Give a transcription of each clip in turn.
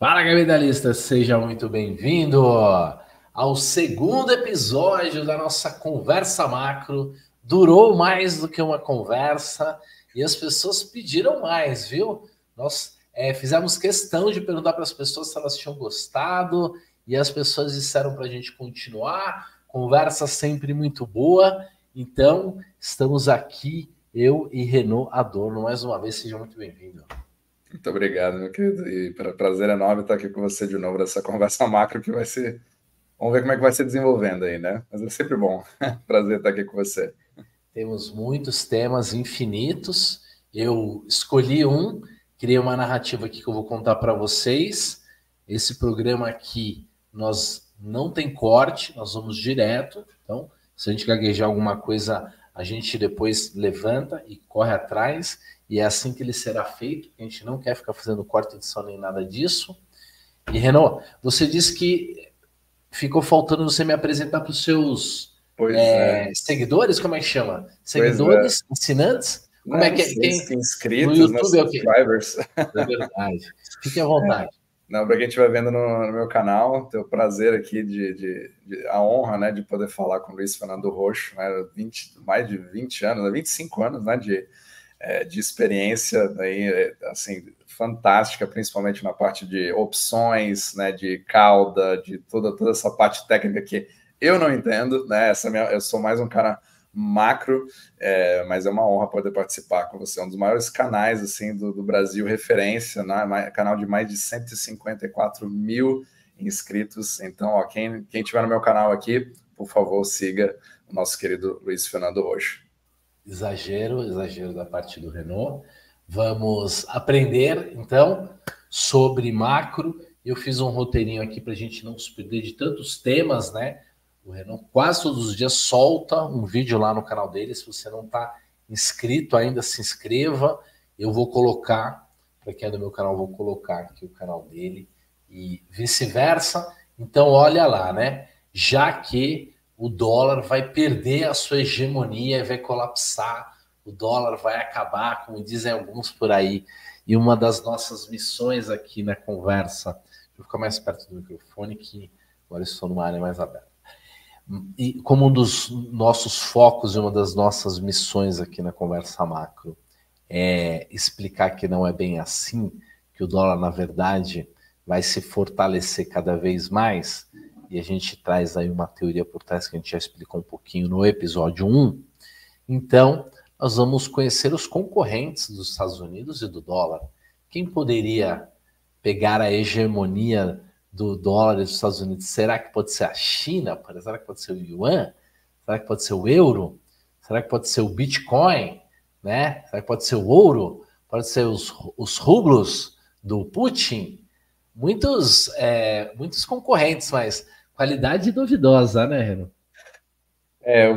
Fala, capitalista, seja muito bem-vindo ao segundo episódio da nossa conversa macro. Durou mais do que uma conversa e as pessoas pediram mais, viu? Nós fizemos questão de perguntar para as pessoas se elas tinham gostado e as pessoas disseram para a gente continuar. Conversa sempre muito boa. Então, estamos aqui, eu e Renaud Adorno, mais uma vez. Seja muito bem-vindo. Muito obrigado, meu querido. E prazer enorme estar aqui com você de novo nessa conversa macro que vai ser. Vamos ver como é que vai se desenvolvendo aí, né? Mas é sempre bom. Prazer estar aqui com você. Temos muitos temas infinitos. Eu escolhi um, criei uma narrativa aqui que eu vou contar para vocês. Esse programa aqui, nós não tem corte, nós vamos direto. Então, se a gente gaguejar alguma coisa, a gente depois levanta e corre atrás. E é assim que ele será feito. A gente não quer ficar fazendo corte, edição nem nada disso. E, Renaud, você disse que ficou faltando você me apresentar para os seus Pois é, seguidores, como é que chama? pois é. Seguidores, assinantes? Como Não, é não que é? sei Quem? se No inscritos, né? YouTube é o quê? Subscribers. É verdade. Fique à vontade. Não, para quem estiver vendo no meu canal, tenho o prazer aqui a honra, né, de poder falar com o Luiz Fernando Roxo, né, mais de 20 anos, né, 25 anos, né, de experiência aí, assim, fantástica, principalmente na parte de opções, né, de cauda, de toda essa parte técnica que eu não entendo, né, eu sou mais um cara macro, mas é uma honra poder participar com você. É um dos maiores canais assim do Brasil, referência, né? Canal de mais de 154 mil inscritos. Então, ó, quem tiver no meu canal aqui, por favor, siga o nosso querido Luiz Fernando Roxo. Exagero da parte do Renault. Vamos aprender, então, sobre macro. Eu fiz um roteirinho aqui para a gente não se perder de tantos temas, né? O Renault quase todos os dias solta um vídeo lá no canal dele. Se você não está inscrito ainda, se inscreva. Eu vou colocar, para quem é do meu canal, vou colocar aqui o canal dele e vice-versa. Então, olha lá, né? Já que o dólar vai perder a sua hegemonia e vai colapsar, o dólar vai acabar, como dizem alguns por aí. E uma das nossas missões aqui na conversa, deixa eu ficar mais perto do microfone, que agora estou numa área mais aberta. E como um dos nossos focos e uma das nossas missões aqui na conversa macro é explicar que não é bem assim, que o dólar, na verdade, vai se fortalecer cada vez mais, e a gente traz aí uma teoria por trás que a gente já explicou um pouquinho no episódio 1. Então, nós vamos conhecer os concorrentes dos Estados Unidos e do dólar. Quem poderia pegar a hegemonia do dólar dos Estados Unidos? Será que pode ser a China? Será que pode ser o yuan? Será que pode ser o euro? Será que pode ser o Bitcoin? Né? Será que pode ser o ouro? Pode ser os rublos do Putin? Muitos concorrentes, mas qualidade duvidosa, né, Renan?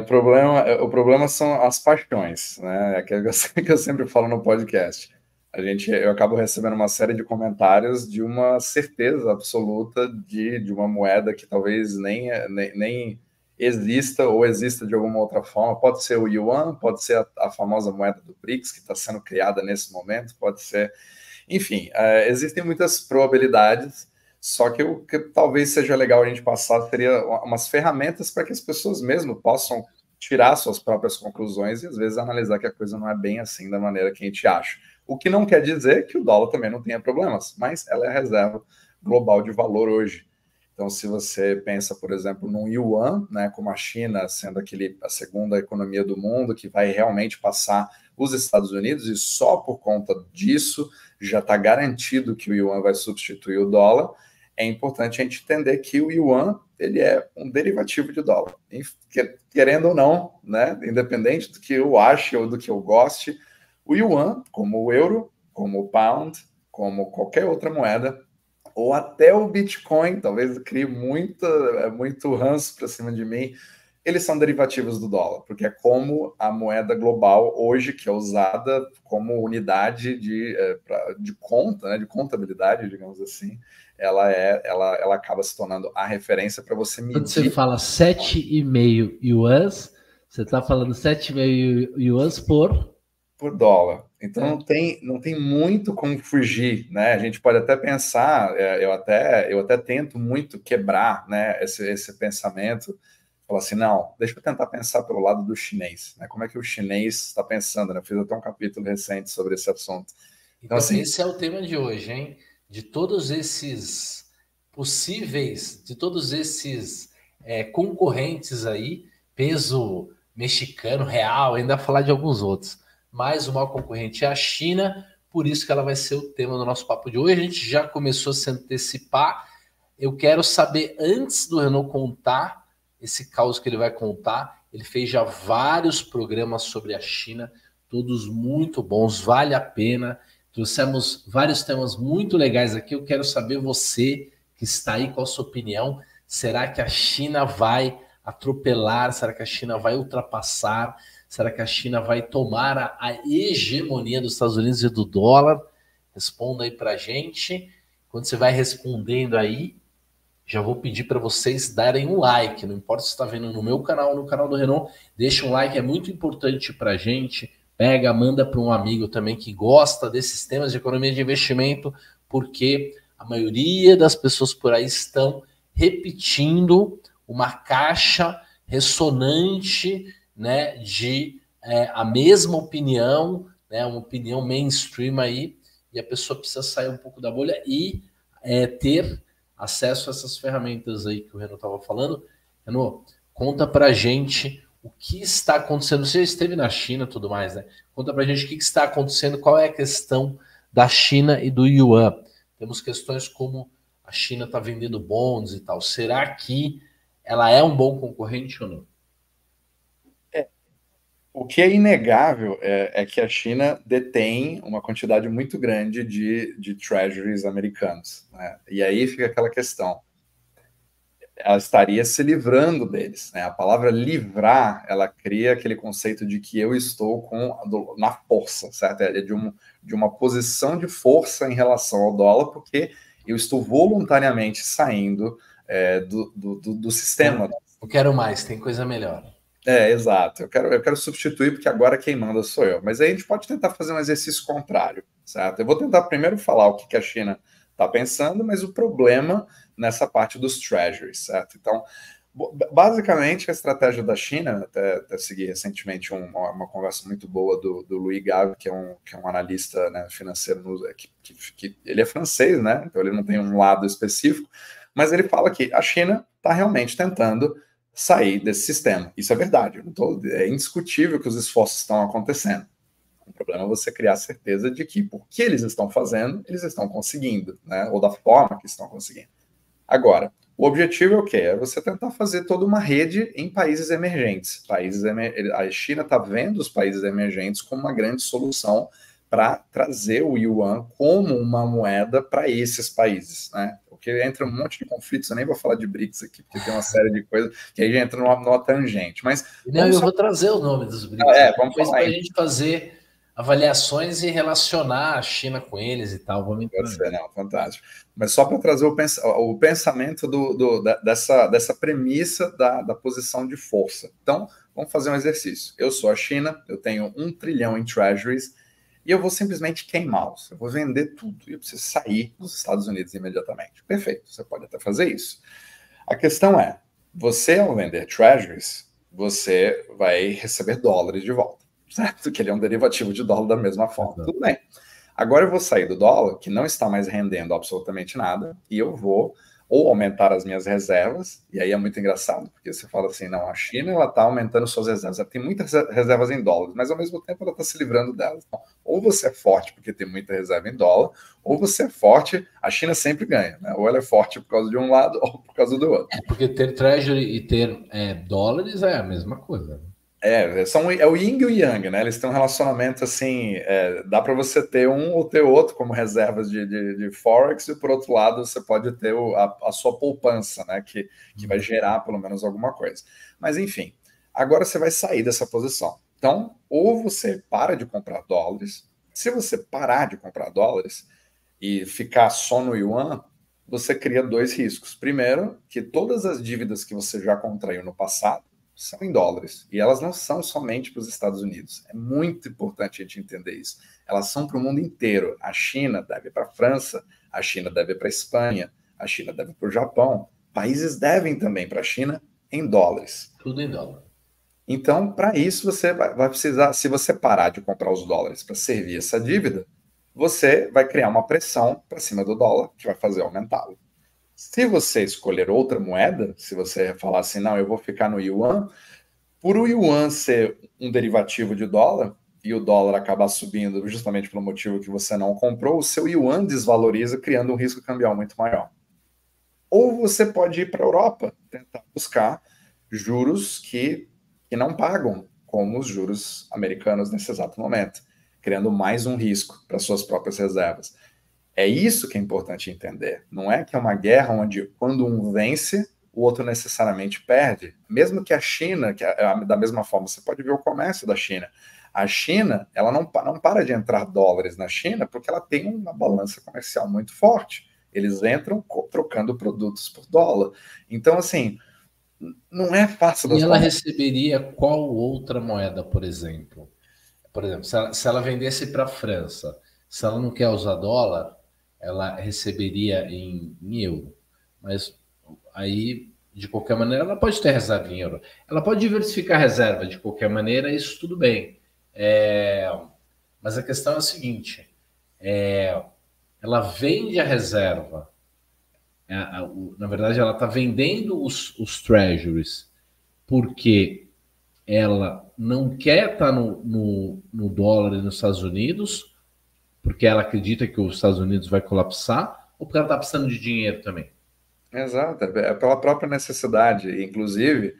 O problema são as paixões, né? Aquilo que eu sempre falo no podcast. Eu acabo recebendo uma série de comentários de uma certeza absoluta de uma moeda que talvez nem exista ou exista de alguma outra forma. Pode ser o yuan, pode ser a famosa moeda do BRICS que está sendo criada nesse momento, pode ser, enfim, existem muitas probabilidades. Só que o que talvez seja legal a gente passar seria umas ferramentas para que as pessoas mesmo possam tirar suas próprias conclusões e às vezes analisar que a coisa não é bem assim da maneira que a gente acha. O que não quer dizer que o dólar também não tenha problemas, mas ela é a reserva global de valor hoje. Então, se você pensa, por exemplo, num yuan, né, como a China sendo a segunda economia do mundo, que vai realmente passar os Estados Unidos, e só por conta disso já está garantido que o yuan vai substituir o dólar, é importante a gente entender que o yuan ele é um derivativo de dólar. Querendo ou não, né, independente do que eu ache ou do que eu goste, o yuan, como o euro, como o pound, como qualquer outra moeda, ou até o Bitcoin, talvez crie muito ranço para cima de mim, eles são derivativos do dólar, porque é como a moeda global hoje, que é usada como unidade de conta, né, de contabilidade, digamos assim, ela acaba se tornando a referência para você Quando você medir. fala 7,5 yuans, você está falando 7,5 yuans por. por dólar. Então não tem muito como fugir, né? A gente pode até pensar, eu até tento muito quebrar, né, esse pensamento, falar assim, não, deixa eu tentar pensar pelo lado do chinês, né? Como é que o chinês está pensando, né? Eu fiz até um capítulo recente sobre esse assunto. Então, Então, assim, esse é o tema de hoje, hein? De todos esses possíveis, de todos esses concorrentes aí, peso mexicano, real, ainda falar de alguns outros. Mas o maior concorrente é a China, por isso que ela vai ser o tema do nosso papo de hoje. A gente já começou a se antecipar. Eu quero saber, antes do Renault contar esse caos que ele vai contar, ele fez já vários programas sobre a China, todos muito bons, vale a pena. Trouxemos vários temas muito legais aqui. Eu quero saber você que está aí, qual a sua opinião? Será que a China vai atropelar? Será que a China vai ultrapassar? Será que a China vai tomar a hegemonia dos Estados Unidos e do dólar? Responda aí para a gente. Quando você vai respondendo aí, já vou pedir para vocês darem um like. Não importa se está vendo no meu canal ou no canal do Renault, deixa um like, é muito importante para a gente. Pega, manda para um amigo também que gosta desses temas de economia de investimento, porque a maioria das pessoas por aí estão repetindo uma caixa ressonante, né, de a mesma opinião, né, uma opinião mainstream aí, e a pessoa precisa sair um pouco da bolha e ter acesso a essas ferramentas aí que o Renato estava falando. Renato, conta pra gente o que está acontecendo. Você esteve na China e tudo mais, né? Conta pra gente o que está acontecendo, qual é a questão da China e do Yuan. Temos questões como a China está vendendo bonds e tal. Será que ela é um bom concorrente ou não? o que é inegável é que a China detém uma quantidade muito grande de treasuries americanos, né? E aí fica aquela questão. Ela estaria se livrando deles, né? A palavra livrar, ela cria aquele conceito de que eu estou na força, certo? É de uma posição de força em relação ao dólar, porque eu estou voluntariamente saindo do sistema. Eu quero mais, tem coisa melhor. Exato. Eu quero substituir, porque agora quem manda sou eu. Mas aí a gente pode tentar fazer um exercício contrário, certo? Eu vou tentar primeiro falar o que a China está pensando, mas o problema nessa parte dos treasuries, certo? Então, basicamente, a estratégia da China, até segui recentemente uma conversa muito boa do Louis Gave, que é um analista, né, financeiro, que ele é francês, né? Então ele não tem um lado específico, mas ele fala que a China está realmente tentando sair desse sistema. Isso é verdade. É indiscutível que os esforços estão acontecendo. O problema é você criar certeza de que, por que eles estão fazendo, eles estão conseguindo, né? Ou da forma que estão conseguindo. Agora, o objetivo é o quê? É você tentar fazer toda uma rede em países emergentes. A China está vendo os países emergentes como uma grande solução para trazer o yuan como uma moeda para esses países, né? Porque entra um monte de conflitos, eu nem vou falar de BRICS aqui, porque tem uma série de coisas que aí entra numa tangente. Mas não, eu vou trazer o nome dos BRICS vamos depois falar para a gente fazer avaliações e relacionar a China com eles e tal. Vamos entrar. Pode ser, não, fantástico. Mas só para trazer o pensamento dessa premissa da posição de força. Então, vamos fazer um exercício. Eu sou a China, eu tenho 1 trilhão em treasuries, e eu vou simplesmente queimá-los. Eu vou vender tudo e eu preciso sair dos Estados Unidos imediatamente. Perfeito, você pode até fazer isso. A questão é, você ao vender treasuries, você vai receber dólares de volta, certo? Que ele é um derivativo de dólar da mesma forma. Tudo bem. Agora eu vou sair do dólar, que não está mais rendendo absolutamente nada, e eu vou ou aumentar as minhas reservas, e aí é muito engraçado, porque você fala assim, não, a China ela está aumentando suas reservas, ela tem muitas reservas em dólares, mas ao mesmo tempo ela está se livrando delas. Então, ou você é forte porque tem muita reserva em dólar, ou você é forte, a China sempre ganha, né? Ou ela é forte por causa de um lado, ou por causa do outro. Porque ter treasury e ter dólares é a mesma coisa. É o yin e o yang, né? Eles têm um relacionamento assim, dá para você ter um ou ter outro como reservas de Forex, e por outro lado você pode ter a sua poupança, né? Que vai gerar pelo menos alguma coisa. Mas enfim, agora você vai sair dessa posição. Então, ou você para de comprar dólares, se você parar de comprar dólares e ficar só no yuan, você cria 2 riscos. Primeiro, que todas as dívidas que você já contraiu no passado, são em dólares. E elas não são somente para os Estados Unidos. É muito importante a gente entender isso. Elas são para o mundo inteiro. A China deve para a França, a China deve para a Espanha, a China deve para o Japão. Países devem também para a China em dólares. Tudo em dólar. Então, para isso, você vai precisar, se você parar de comprar os dólares para servir essa dívida, você vai criar uma pressão para cima do dólar que vai fazer aumentá-lo. Se você escolher outra moeda, se você falar assim, não, eu vou ficar no yuan, por o yuan ser um derivativo de dólar, e o dólar acabar subindo justamente pelo motivo que você não comprou, o seu yuan desvaloriza, criando um risco cambial muito maior. Ou você pode ir para a Europa, tentar buscar juros que não pagam, como os juros americanos nesse exato momento, criando mais um risco para suas próprias reservas. É isso que é importante entender. Não é que é uma guerra onde, quando um vence, o outro necessariamente perde. Mesmo que a China, da mesma forma, você pode ver o comércio da China. A China, ela não para de entrar dólares na China porque ela tem uma balança comercial muito forte. Eles entram trocando produtos por dólar. Então, assim, não é fácil. E ela receberia qual outra moeda, por exemplo? Por exemplo, se ela vendesse para a França, se ela não quer usar dólar, ela receberia em euro. Mas aí, de qualquer maneira, ela pode ter reserva em euro. Ela pode diversificar a reserva de qualquer maneira, isso tudo bem. Mas a questão é a seguinte: ela vende a reserva. Na verdade, ela está vendendo os treasuries porque ela não quer estar no dólar e nos Estados Unidos, porque ela acredita que os Estados Unidos vai colapsar, ou porque ela está precisando de dinheiro também? Exato, é pela própria necessidade. Inclusive,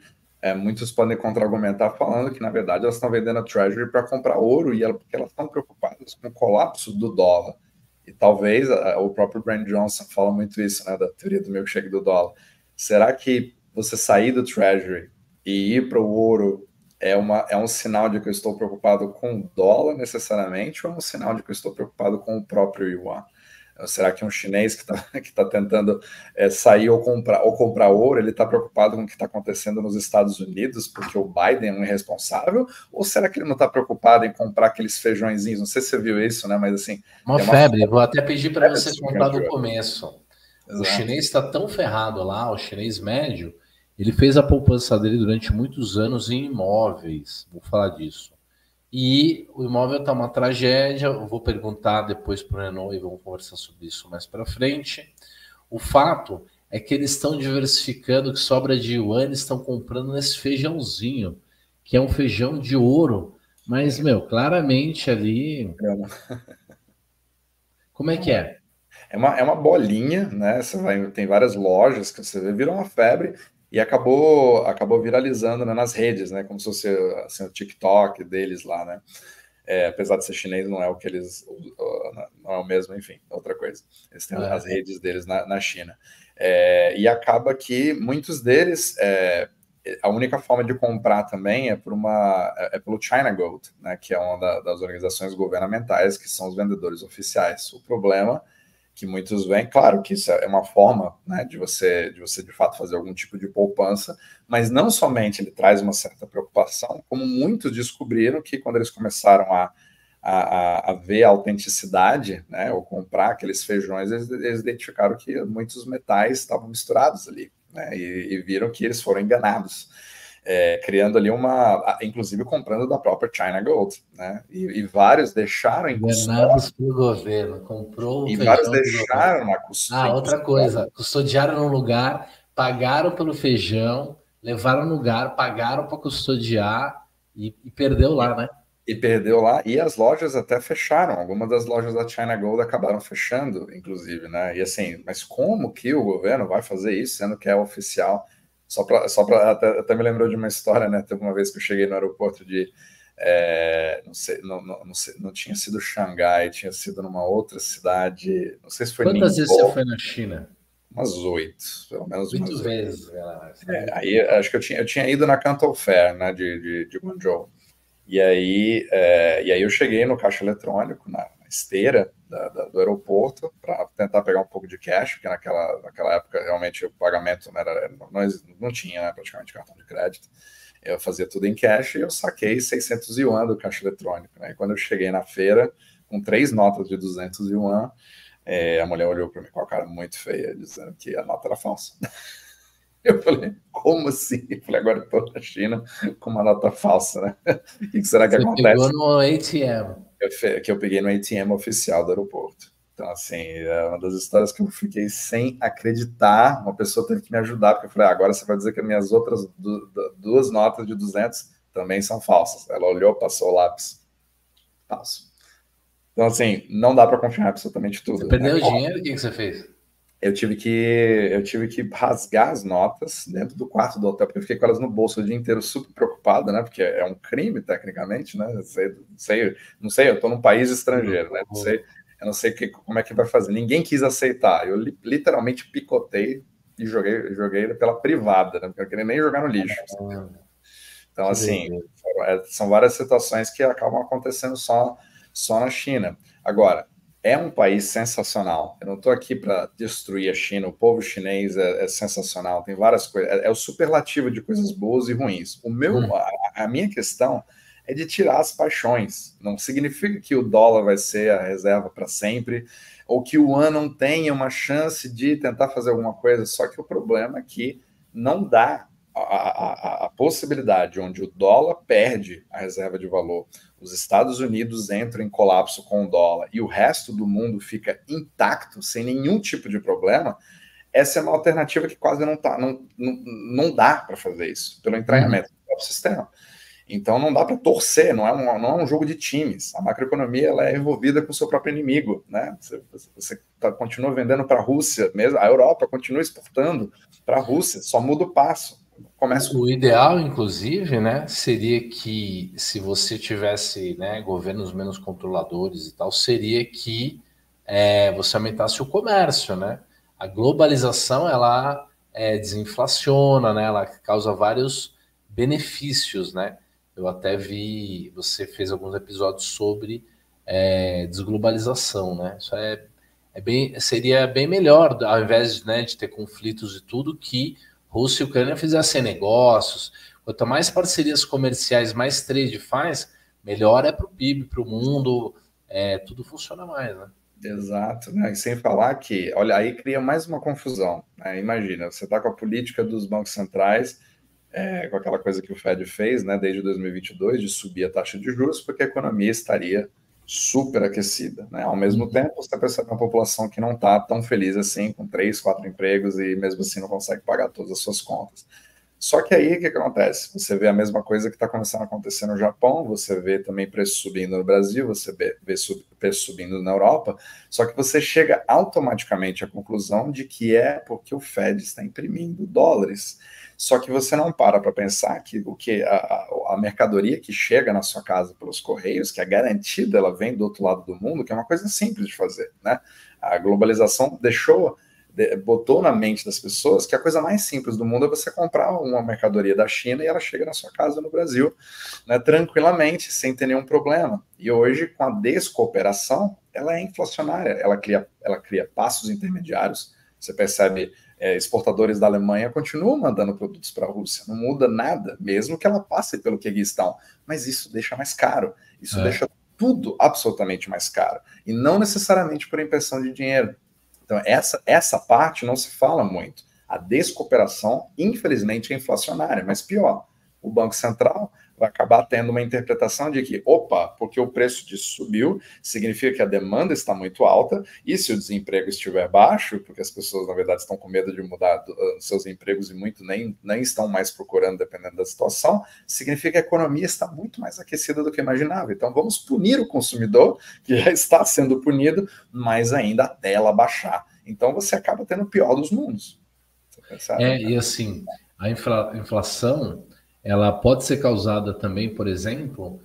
muitos podem contra-argumentar falando que, na verdade, elas estão vendendo a Treasury para comprar ouro, porque elas estão preocupadas com o colapso do dólar. E talvez o próprio Brand Johnson fala muito isso, né, da teoria do milkshake do dólar. Será que você sair do Treasury e ir para o ouro é um sinal de que eu estou preocupado com o dólar necessariamente, ou é um sinal de que eu estou preocupado com o próprio yuan? Será que um chinês que tá tentando sair ou comprar ouro, ele está preocupado com o que está acontecendo nos Estados Unidos porque o Biden é um irresponsável? Ou será que ele não está preocupado em comprar aqueles feijõezinhos? Não sei se você viu isso, né? Mas assim... Uma febre. Vou até pedir para você contar do começo. Exato. O chinês está tão ferrado lá, o chinês médio, ele fez a poupança dele durante muitos anos em imóveis. Vou falar disso. E o imóvel está uma tragédia. Eu vou perguntar depois para o Renault e vamos conversar sobre isso mais para frente. O fato é que eles estão diversificando, o que sobra de yuan, eles estão comprando nesse feijãozinho, que é um feijão de ouro. Mas, claramente ali... Como é que é? É uma bolinha, né? Tem várias lojas que você vê, virou uma febre e acabou viralizando, né, nas redes, né? Como se fosse assim, o TikTok deles lá, né? Apesar de ser chinês, não é o que eles... Não é o mesmo, enfim, outra coisa. Eles têm as redes deles na China. E acaba que muitos deles... a única forma de comprar também é pelo China Gold, né? Que é uma das organizações governamentais que são os vendedores oficiais. O problema que muitos veem, claro que isso é uma forma, né, de você de fato fazer algum tipo de poupança, mas não somente ele traz uma certa preocupação, como muitos descobriram que quando eles começaram a ver a autenticidade, né, ou comprar aqueles feijões, eles identificaram que muitos metais estavam misturados ali, né, e viram que eles foram enganados. Criando ali inclusive comprando da própria China Gold, né? E vários deixaram em enganados pelo governo, comprou e vários deixaram na custódia. Outra coisa, custodiaram no lugar, pagaram pelo feijão, levaram no lugar, pagaram para custodiar e perdeu lá, né? E perdeu lá, e as lojas até fecharam, algumas das lojas da China Gold acabaram fechando, inclusive, né? E assim, mas como que o governo vai fazer isso, sendo que é oficial? Só para até me lembrou de uma história, né? Teve uma vez que eu cheguei no aeroporto não tinha sido Xangai, tinha sido numa outra cidade, não sei se foi Quantas vezes você foi na China? Umas 8, pelo menos 8 vezes, galera. Aí acho que eu tinha ido na Canton Fair, né, de Guangzhou. E aí eu cheguei no caixa eletrônico, na esteira do aeroporto, para tentar pegar um pouco de cash, porque naquela época realmente o pagamento não tinha, né, praticamente cartão de crédito. Eu fazia tudo em cash e eu saquei 600 yuan do caixa eletrônico, né? E quando eu cheguei na feira com 3 notas de 200 yuan, a mulher olhou para mim com a cara muito feia, dizendo que a nota era falsa. Eu falei, como assim? Eu falei, agora eu estou na China com uma nota falsa, né? O que será que acontece? Pegou no ATM. Que eu peguei no ATM oficial do aeroporto. Então, assim, é uma das histórias que eu fiquei sem acreditar. Uma pessoa teve que me ajudar, porque eu falei, agora você vai dizer que as minhas outras 2 notas de 200 também são falsas. Ela olhou, passou o lápis. Falso. Então, assim, não dá para confiar em absolutamente tudo. Você perdeu dinheiro? O que você fez? Eu tive que rasgar as notas dentro do quarto do hotel, porque eu fiquei com elas no bolso o dia inteiro, super preocupado, né? Porque é um crime, tecnicamente, né? Não sei, eu estou num país estrangeiro, né? Eu não sei como é que vai fazer. Ninguém quis aceitar. Eu literalmente picotei e joguei pela privada, né? Porque eu não queria nem jogar no lixo. Então, assim, são várias situações que acabam acontecendo só na China. Agora, é um país sensacional. Eu não estou aqui para destruir a China. O povo chinês é sensacional. Tem várias coisas. É o superlativo de coisas boas e ruins. A minha questão é de tirar as paixões. Não significa que o dólar vai ser a reserva para sempre, ou que o yuan não tenha uma chance de tentar fazer alguma coisa. Só que o problema é que não dá a possibilidade onde o dólar perde a reserva de valor, os Estados Unidos entram em colapso com o dólar e o resto do mundo fica intacto, sem nenhum tipo de problema. Essa é uma alternativa que quase não dá para fazer isso, pelo entranhamento do próprio sistema. Então não dá para torcer, não é um jogo de times. A macroeconomia ela é envolvida com o seu próprio inimigo, né? Você continua vendendo para a Rússia, mesmo a Europa continua exportando para a Rússia, só muda o passo. O ideal, inclusive, né, seria que se você tivesse, né, governos menos controladores e tal, seria que você aumentasse o comércio, né? A globalização ela desinflaciona, né? Ela causa vários benefícios, né? Eu até vi, você fez alguns episódios sobre desglobalização, né? Isso seria bem melhor, ao invés, né, de ter conflitos e tudo, que Rússia e Ucrânia fizessem negócios. Quanto mais parcerias comerciais, mais trade faz, melhor é para o PIB, para o mundo, tudo funciona mais, né? Exato, né? E sem falar que, olha, aí cria mais uma confusão, né? Imagina, você está com a política dos bancos centrais, com aquela coisa que o Fed fez, né, desde 2022, de subir a taxa de juros, porque a economia estaria super aquecida, né? Ao mesmo tempo, você percebe uma população que não está tão feliz assim, com 3, 4 empregos e mesmo assim não consegue pagar todas as suas contas. Só que aí, o que acontece? Você vê a mesma coisa que está começando a acontecer no Japão, você vê também preço subindo no Brasil, você vê preço subindo na Europa, só que você chega automaticamente à conclusão de que é porque o Fed está imprimindo dólares. Só que você não para pensar que a mercadoria que chega na sua casa pelos correios, que é garantida, ela vem do outro lado do mundo, que é uma coisa simples de fazer, né? A globalização botou na mente das pessoas que a coisa mais simples do mundo é você comprar uma mercadoria da China e ela chega na sua casa no Brasil, né, tranquilamente, sem ter nenhum problema. E hoje, com a descooperação, ela é inflacionária, ela cria passos intermediários. Você percebe, exportadores da Alemanha continuam mandando produtos para a Rússia, não muda nada, mesmo que ela passe pelo Quirguistão, mas isso deixa mais caro, isso deixa tudo absolutamente mais caro, e não necessariamente por impressão de dinheiro. Então, essa parte não se fala muito. A descooperação, infelizmente, é inflacionária, mas pior, o Banco Central vai acabar tendo uma interpretação de que, opa, porque o preço disso subiu, significa que a demanda está muito alta, e se o desemprego estiver baixo, porque as pessoas, na verdade, estão com medo de mudar seus empregos e muito nem estão mais procurando, dependendo da situação, significa que a economia está muito mais aquecida do que imaginava. Então, vamos punir o consumidor, que já está sendo punido, mas ainda até ela baixar. Então, você acaba tendo o pior dos mundos. E assim, a inflação ela pode ser causada também, por exemplo,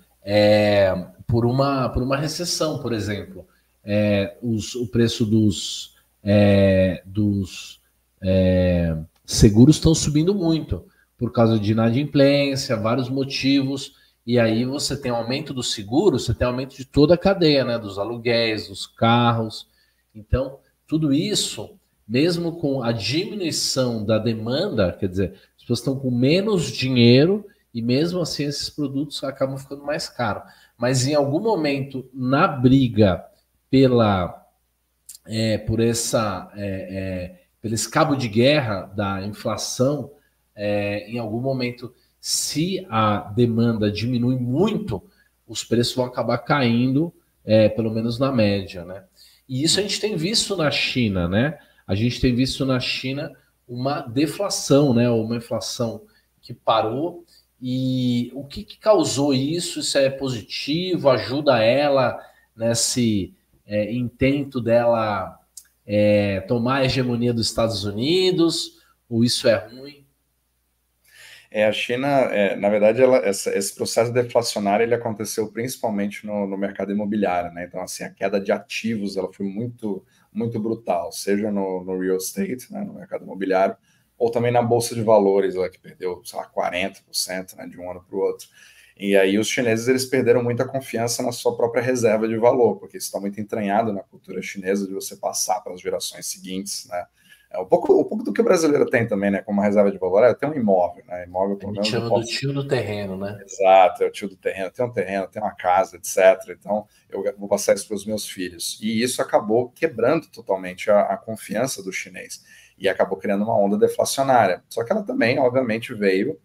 por uma recessão, por exemplo. O preço dos seguros estão subindo muito por causa de inadimplência, vários motivos, e aí você tem aumento do seguro, você tem aumento de toda a cadeia, né, dos aluguéis, dos carros. Então, tudo isso, mesmo com a diminuição da demanda, quer dizer, as pessoas estão com menos dinheiro e mesmo assim esses produtos acabam ficando mais caros. Mas em algum momento, na briga por pelo esse cabo de guerra da inflação, em algum momento, se a demanda diminui muito, os preços vão acabar caindo, pelo menos na média, né? E isso a gente tem visto na China, né? A gente tem visto na China uma deflação, né? Uma inflação que parou. E o que causou isso? Isso é positivo? Ajuda ela nesse intento dela tomar a hegemonia dos Estados Unidos? Ou isso é ruim? A China, na verdade, esse processo deflacionário ele aconteceu principalmente no mercado imobiliário, né? Então, assim, a queda de ativos ela foi muito, muito brutal, seja no real estate, né, no mercado imobiliário, ou também na bolsa de valores, lá, que perdeu, sei lá, 40%, né, de um ano para o outro. E aí os chineses eles perderam muita confiança na sua própria reserva de valor, porque isso está muito entranhado na cultura chinesa de você passar para as gerações seguintes, né? Um pouco do que o brasileiro tem também, né? Como reserva de valor, tem um imóvel, né? Imóvel, pelo menos, chama do tio do terreno, né? Exato, é o tio do terreno. Tem um terreno, tem uma casa, etc. Então, eu vou passar isso para os meus filhos. E isso acabou quebrando totalmente a confiança do chinês. E acabou criando uma onda deflacionária. Só que ela também, obviamente, veio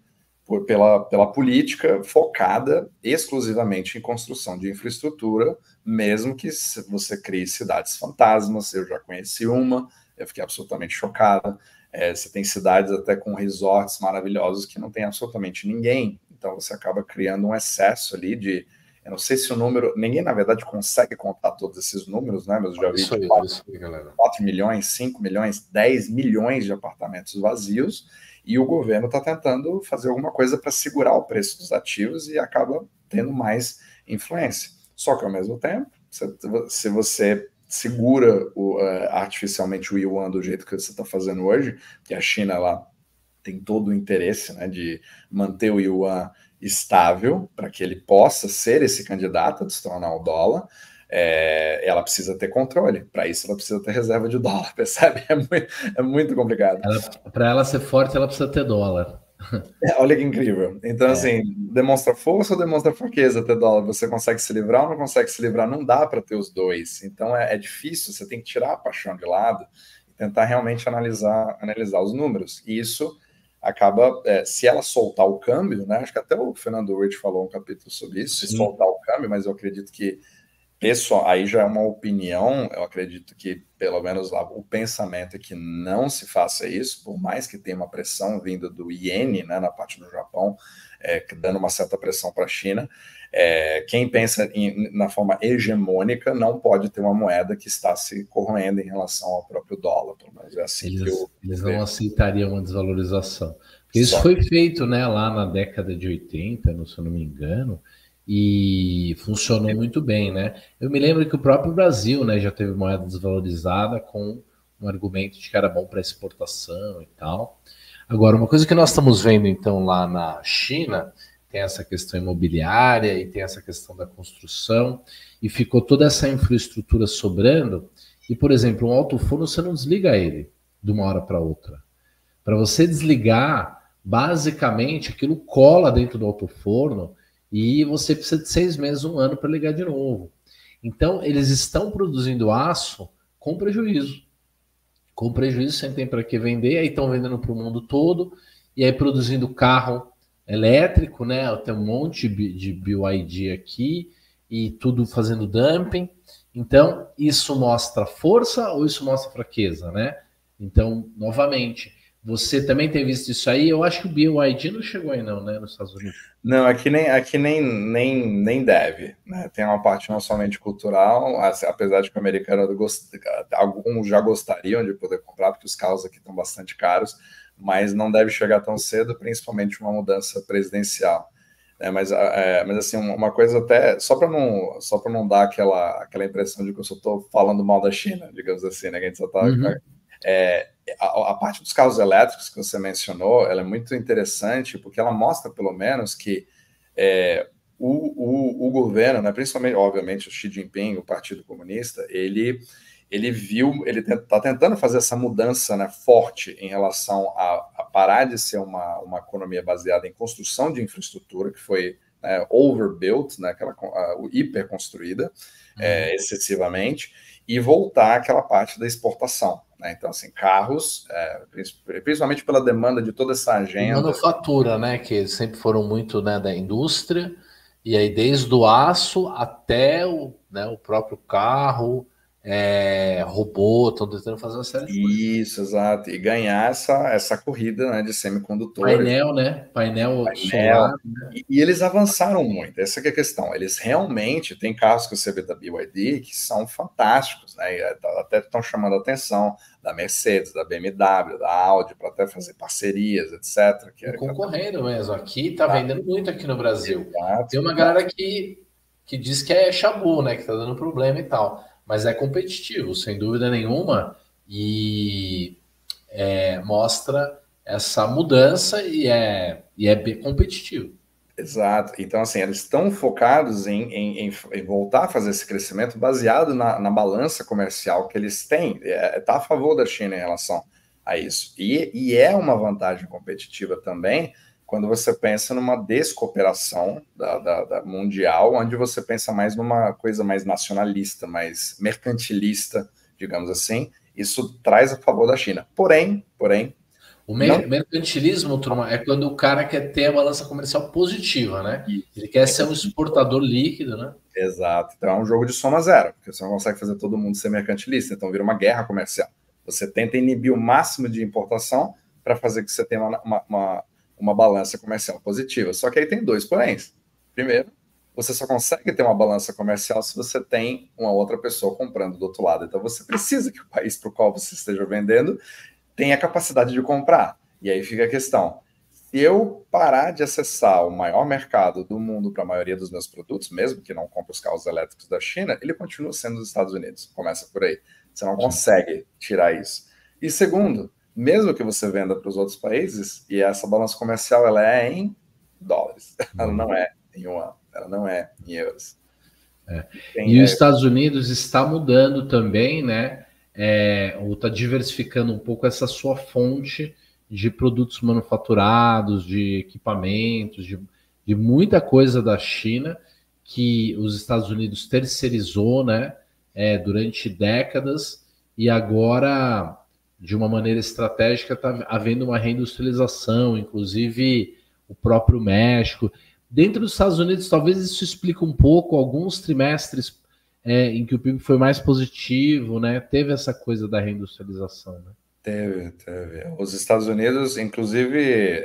pela política focada exclusivamente em construção de infraestrutura, mesmo que você crie cidades fantasmas. Eu já conheci uma, eu fiquei absolutamente chocada. Você tem cidades até com resorts maravilhosos que não tem absolutamente ninguém. Então você acaba criando um excesso ali de... Eu não sei se o número... Ninguém, na verdade, consegue contar todos esses números, né? Mas eu já vi Isso aí, 4 milhões, 5 milhões, 10 milhões de apartamentos vazios, e o governo está tentando fazer alguma coisa para segurar o preço dos ativos e acaba tendo mais influência. Só que, ao mesmo tempo, se você segura artificialmente o yuan do jeito que você está fazendo hoje, que a China lá tem todo o interesse, né, de manter o yuan estável para que ele possa ser esse candidato a destronar o dólar, ela precisa ter controle. Para isso, ela precisa ter reserva de dólar, percebe? É muito complicado. Para ela ser forte, ela precisa ter dólar. Olha que incrível. Então, assim, demonstra força ou demonstra fraqueza ter dólar? Você consegue se livrar ou não consegue se livrar? Não dá para ter os dois. Então, é difícil. Você tem que tirar a paixão de lado e tentar realmente analisar os números. E isso acaba, se ela soltar o câmbio, né? Acho que até o Fernando Rich falou um capítulo sobre isso, se soltar o câmbio, mas eu acredito que pessoal, aí já é uma opinião, eu acredito que, pelo menos lá, o pensamento é que não se faça isso, por mais que tenha uma pressão vinda do iene, né, na parte do Japão, dando uma certa pressão para a China. Quem pensa na forma hegemônica não pode ter uma moeda que está se corroendo em relação ao próprio dólar, pelo menos é assim eles não aceitariam uma desvalorização. Porque isso foi feito, né, lá na década de 80, se eu não me engano, e funcionou muito bem, né? Eu me lembro que o próprio Brasil, né, já teve moeda desvalorizada com um argumento de que era bom para exportação e tal. Agora, uma coisa que nós estamos vendo então lá na China, tem essa questão imobiliária e tem essa questão da construção, e ficou toda essa infraestrutura sobrando, e, por exemplo, um alto-forno você não desliga ele de uma hora para outra. Para você desligar, basicamente, aquilo cola dentro do alto-forno, e você precisa de 6 meses, 1 ano para ligar de novo. Então, eles estão produzindo aço com prejuízo. Com prejuízo, sem tem para que vender, aí estão vendendo para o mundo todo, e aí produzindo carro elétrico, né? Tem um monte de BYD aqui, e tudo fazendo dumping. Então, isso mostra força ou isso mostra fraqueza, né? Então, novamente, você também tem visto isso aí? Eu acho que o BYD não chegou aí não, né, nos Estados Unidos. Não, aqui nem deve, né? Tem uma parte não somente cultural, apesar de que o americano alguns já gostariam de poder comprar, porque os carros aqui estão bastante caros, mas não deve chegar tão cedo, principalmente uma mudança presidencial. Mas assim, uma coisa até, só para não dar aquela impressão de que eu só estou falando mal da China, digamos assim, né? Que a gente só está... A parte dos carros elétricos que você mencionou, ela é muito interessante porque ela mostra, pelo menos, que o governo, né, principalmente, obviamente, o Xi Jinping, o Partido Comunista, ele está tentando fazer essa mudança, né, forte em relação a parar de ser uma economia baseada em construção de infraestrutura, que foi overbuilt, né, hiperconstruída excessivamente, e voltar àquela parte da exportação. Né? Então, assim, carros, principalmente pela demanda de toda essa agenda. E manufatura, né, que sempre foram muito, né, da indústria, e aí desde o aço até o próprio carro, robô, estão tentando fazer uma série de coisas. Isso, exato. E ganhar essa corrida, né, de semicondutores. Painel, né? Painel solar. Né? E eles avançaram muito, essa que é a questão. Eles realmente, tem carros que você vê da BYD que são fantásticos, né? E até estão chamando a atenção da Mercedes, da BMW, da Audi, para até fazer parcerias, etc. Concorrendo mesmo. Aqui tá vendendo muito aqui no Brasil. Exato. Tem uma galera que diz que é chabu, né? Que tá dando problema e tal. Mas é competitivo, sem dúvida nenhuma, e mostra essa mudança e é bem competitivo. Exato. Então, assim, eles estão focados em voltar a fazer esse crescimento baseado na balança comercial que eles têm. Está a favor da China em relação a isso. E é uma vantagem competitiva também quando você pensa numa descooperação da mundial, onde você pensa mais numa coisa mais nacionalista, mais mercantilista, digamos assim. Isso traz a favor da China. Porém, o mercantilismo, turma, é quando o cara quer ter a balança comercial positiva, né? Ele quer ser um exportador líquido, né? Exato. Então é um jogo de soma zero, porque você não consegue fazer todo mundo ser mercantilista, então vira uma guerra comercial. Você tenta inibir o máximo de importação para fazer que você tenha uma balança comercial positiva. Só que aí tem dois poréns. Primeiro, você só consegue ter uma balança comercial se você tem uma outra pessoa comprando do outro lado. Então você precisa que o país para o qual você esteja vendendo tenha capacidade de comprar. E aí fica a questão. Se eu parar de acessar o maior mercado do mundo para a maioria dos meus produtos, mesmo que não compre os carros elétricos da China, ele continua sendo dos Estados Unidos. Começa por aí. Você não consegue tirar isso. E segundo, mesmo que você venda para os outros países, e essa balança comercial ela é em dólares, ela não é em yuan, ela não é em euros. E os Estados Unidos está mudando também, né? Ou está diversificando um pouco essa sua fonte de produtos manufaturados, de equipamentos, de muita coisa da China que os Estados Unidos terceirizou, né? Durante décadas, e agora, de uma maneira estratégica, está havendo uma reindustrialização, inclusive o próprio México. Dentro dos Estados Unidos, talvez isso explique um pouco alguns trimestres em que o PIB foi mais positivo, né? Teve essa coisa da reindustrialização, né? Teve. Os Estados Unidos, inclusive,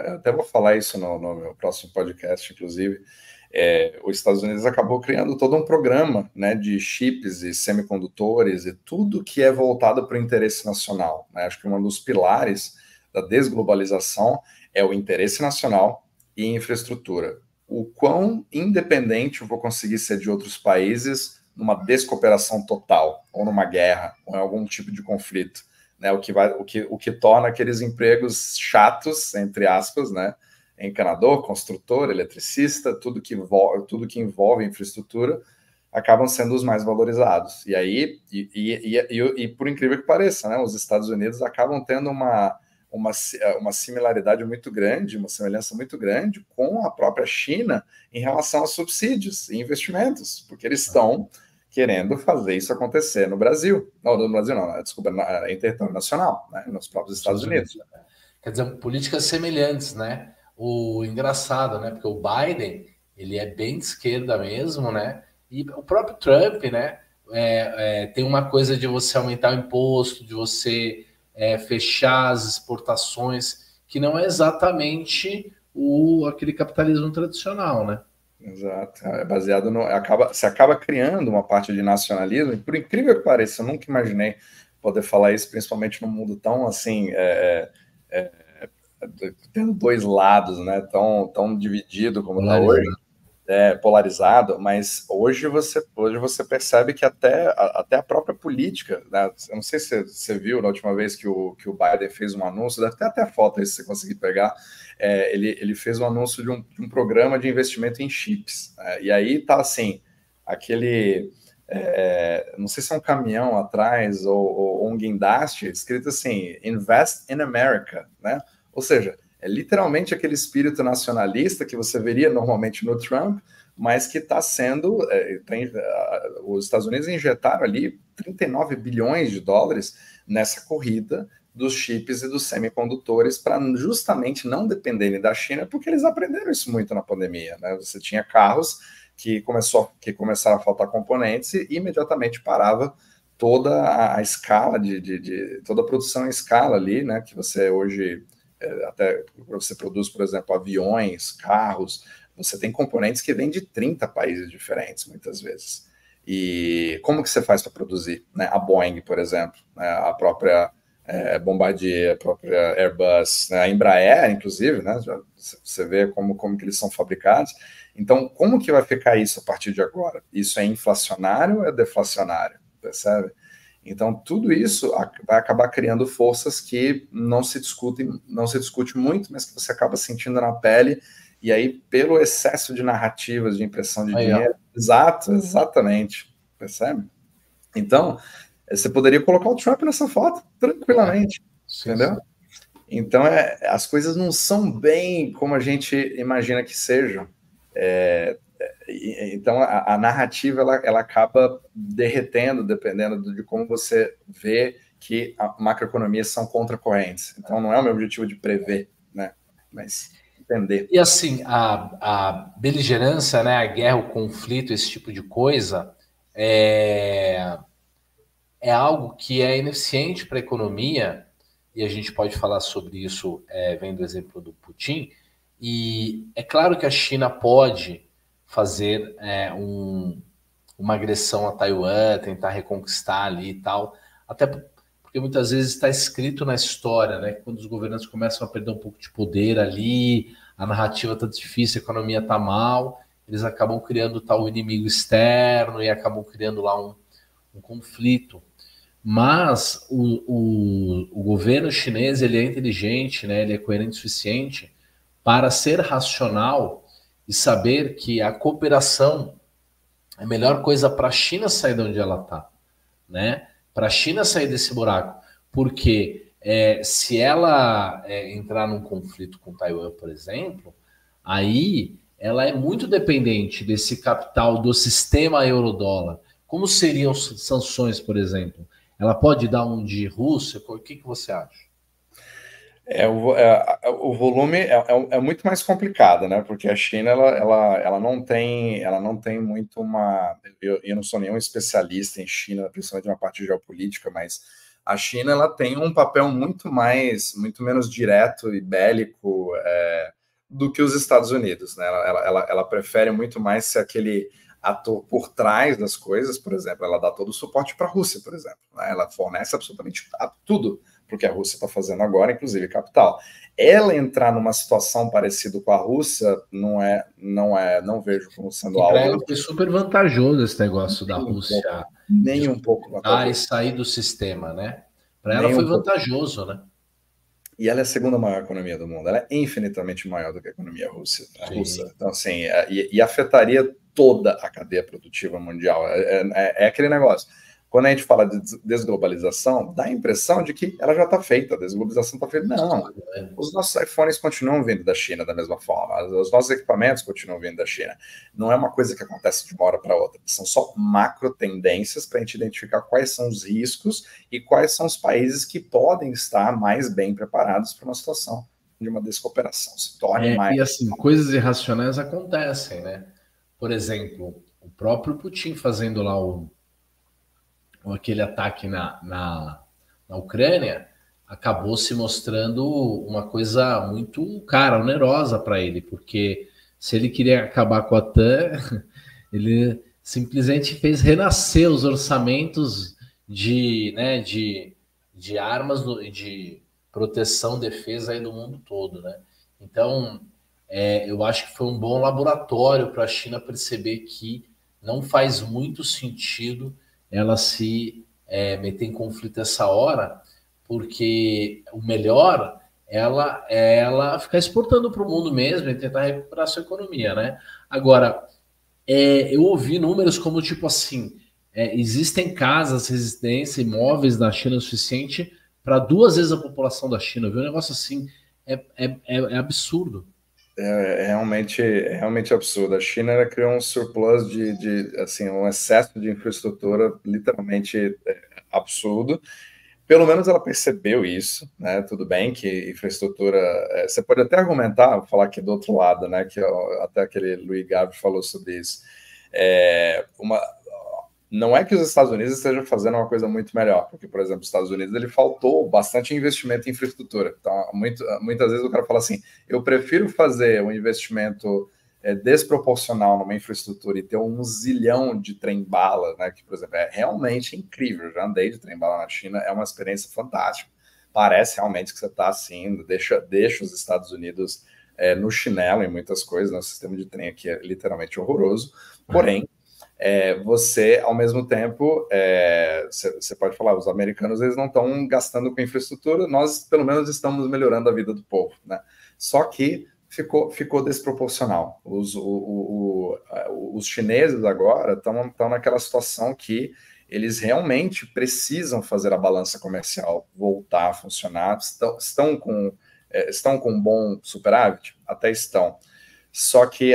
eu até vou falar isso no meu próximo podcast, inclusive, os Estados Unidos acabou criando todo um programa, né, de chips e semicondutores e tudo que é voltado para o interesse nacional. Né? Acho que um dos pilares da desglobalização é o interesse nacional e infraestrutura. O quão independente eu vou conseguir ser de outros países numa descooperação total, ou numa guerra, ou em algum tipo de conflito. Né, o que torna aqueles empregos chatos, entre aspas, né, encanador, construtor, eletricista, tudo que envolve infraestrutura, acabam sendo os mais valorizados. E aí, por incrível que pareça, né, os Estados Unidos acabam tendo uma similaridade muito grande, uma semelhança muito grande com a própria China em relação a subsídios e investimentos, porque eles estão querendo fazer isso acontecer no Brasil. Não, no Brasil não, desculpa, em território nacional, né, nos próprios Estados Unidos. Quer dizer, políticas semelhantes, né? O engraçado, né? Porque o Biden, ele é bem de esquerda mesmo, né? E o próprio Trump, né? Tem uma coisa de você aumentar o imposto, de você fechar as exportações, que não é exatamente aquele capitalismo tradicional, né? Exato, é baseado você acaba criando uma parte de nacionalismo, e por incrível que pareça, eu nunca imaginei poder falar isso, principalmente num mundo tão assim, tendo dois lados, né, tão dividido como está hoje, polarizado, mas hoje você percebe que até a própria política, né, eu não sei se você viu na última vez que o Biden fez um anúncio, deve ter até foto aí se você conseguir pegar, ele fez um anúncio de um programa de investimento em chips, e aí tá assim, aquele não sei se é um caminhão atrás ou um guindaste, escrito assim, Invest in America, né? Ou seja, é literalmente aquele espírito nacionalista que você veria normalmente no Trump, mas que está sendo... os Estados Unidos injetaram ali 39 bilhões de dólares nessa corrida dos chips e dos semicondutores para justamente não dependerem da China, porque eles aprenderam isso muito na pandemia, né? Você tinha carros que começaram a faltar componentes e imediatamente parava toda a escala toda a produção em escala ali, né? Que você hoje até você produz, por exemplo, aviões, carros, você tem componentes que vêm de 30 países diferentes, muitas vezes. E como que você faz para produzir? Né? A Boeing, por exemplo, né? A própria Bombardier, a própria Airbus, né? A Embraer, inclusive, né? Você vê como que eles são fabricados. Então, como que vai ficar isso a partir de agora? Isso é inflacionário ou é deflacionário? Percebe? Então, tudo isso vai acabar criando forças que não se discute muito, mas que você acaba sentindo na pele, e aí, pelo excesso de narrativas, de impressão de dinheiro... Exatamente. Percebe? Então, você poderia colocar o Trump nessa foto, tranquilamente, entendeu? Sim. Então, as coisas não são bem como a gente imagina que sejam. Então, a narrativa ela acaba derretendo, dependendo de como você vê que a macroeconomias são contracorrentes. Então, não é o meu objetivo de prever, né? Mas entender. E assim, a beligerância, né, a guerra, o conflito, esse tipo de coisa, é algo que é ineficiente para a economia, e a gente pode falar sobre isso vendo o exemplo do Putin. E é claro que a China pode fazer uma agressão a Taiwan, tentar reconquistar ali e tal, até porque muitas vezes está escrito na história, né? Quando os governantes começam a perder um pouco de poder ali, a narrativa está difícil, a economia está mal, eles acabam criando tal inimigo externo e acabam criando lá um conflito. Mas o governo chinês ele é inteligente, né? Ele é coerente o suficiente para ser racional e saber que a cooperação é a melhor coisa para a China sair de onde ela está, né? Para a China sair desse buraco, porque se ela entrar num conflito com Taiwan, por exemplo, aí ela é muito dependente desse capital do sistema euro-dólar. Como seriam sanções, por exemplo? Ela pode dar um de Rússia? O que você acha? O volume é muito mais complicado, né? Porque a China ela não tem muito uma. Eu não sou nenhum especialista em China, principalmente na parte geopolítica, mas a China ela tem um papel muito menos direto e bélico do que os Estados Unidos, né? Ela prefere muito mais ser aquele ator por trás das coisas, por exemplo, ela dá todo o suporte para a Rússia, por exemplo, né? Ela fornece absolutamente tudo porque a Rússia está fazendo agora, inclusive capital. Ela entrar numa situação parecida com a Rússia, não vejo como sendo algo. Para ela foi super vantajoso esse negócio da Rússia. Nem um pouco vantajoso. E sair do sistema, né? Para ela foi vantajoso, né? E ela é a segunda maior economia do mundo. Ela é infinitamente maior do que a economia russa. Então, assim, e afetaria toda a cadeia produtiva mundial. É aquele negócio. Quando a gente fala de desglobalização, dá a impressão de que ela já está feita, a desglobalização está feita. Não, os nossos iPhones continuam vindo da China da mesma forma, os nossos equipamentos continuam vindo da China. Não é uma coisa que acontece de uma hora para outra, são só macro tendências para a gente identificar quais são os riscos e quais são os países que podem estar mais bem preparados para uma situação de uma descooperação. Se torne mais... E assim, coisas irracionais acontecem, né? Por exemplo, o próprio Putin fazendo lá aquele ataque na Ucrânia acabou se mostrando uma coisa muito onerosa para ele, porque se ele queria acabar com a TAM, ele simplesmente fez renascer os orçamentos de armas, de proteção, defesa aí do mundo todo, né? Então, eu acho que foi um bom laboratório para a China perceber que não faz muito sentido ela se meter em conflito essa hora, porque o melhor ela ficar exportando para o mundo mesmo e tentar recuperar a sua economia, né? Agora, eu ouvi números como tipo assim, existem casas, residências, imóveis na China o suficiente para 2 vezes a população da China, viu? Um negócio assim é absurdo. É realmente absurdo. A China criou um surplus assim, um excesso de infraestrutura literalmente absurdo. Pelo menos ela percebeu isso, né? Tudo bem que infraestrutura. Você pode até argumentar, falar aqui do outro lado, né? Que até aquele Luiz Gabi falou sobre isso. Não é que os Estados Unidos estejam fazendo uma coisa muito melhor, porque, por exemplo, os Estados Unidos ele faltou bastante investimento em infraestrutura. Então, muitas vezes o cara fala assim: eu prefiro fazer um investimento desproporcional numa infraestrutura e ter 1 zilhão de trem-bala, né? Que, por exemplo, é realmente incrível. Eu já andei de trem-bala na China, é uma experiência fantástica. Parece realmente que você está assim, deixa os Estados Unidos no chinelo em muitas coisas, né? O sistema de trem aqui é literalmente horroroso, porém. Você, ao mesmo tempo, você pode falar, os americanos eles não estão gastando com infraestrutura, nós, pelo menos, estamos melhorando a vida do povo, né? Só que ficou desproporcional. Os chineses agora estão naquela situação que eles realmente precisam fazer a balança comercial voltar a funcionar, estão com um bom superávit? Até estão. Só que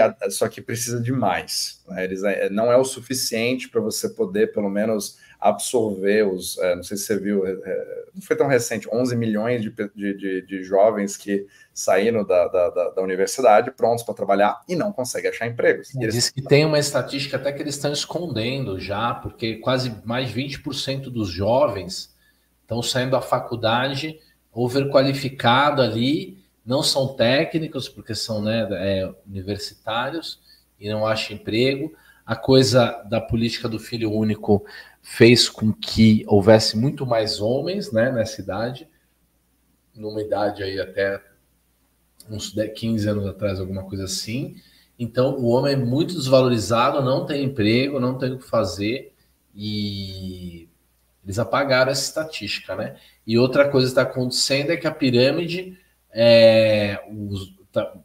precisa de mais, né? Não é o suficiente para você poder, pelo menos, absorver não sei se você viu, não foi tão recente, 11 milhões de jovens que saíram da universidade prontos para trabalhar e não conseguem achar empregos. Diz que tem uma estatística até que eles estão escondendo já, porque quase mais 20% dos jovens estão saindo da faculdade overqualificado ali, não são técnicos, porque são universitários e não acham emprego. A coisa da política do filho único fez com que houvesse muito mais homens, né, nessa idade, numa idade aí até uns 15 anos atrás, alguma coisa assim. Então, o homem é muito desvalorizado, não tem emprego, não tem o que fazer, e eles apagaram essa estatística, né? E outra coisa que está acontecendo é que a pirâmide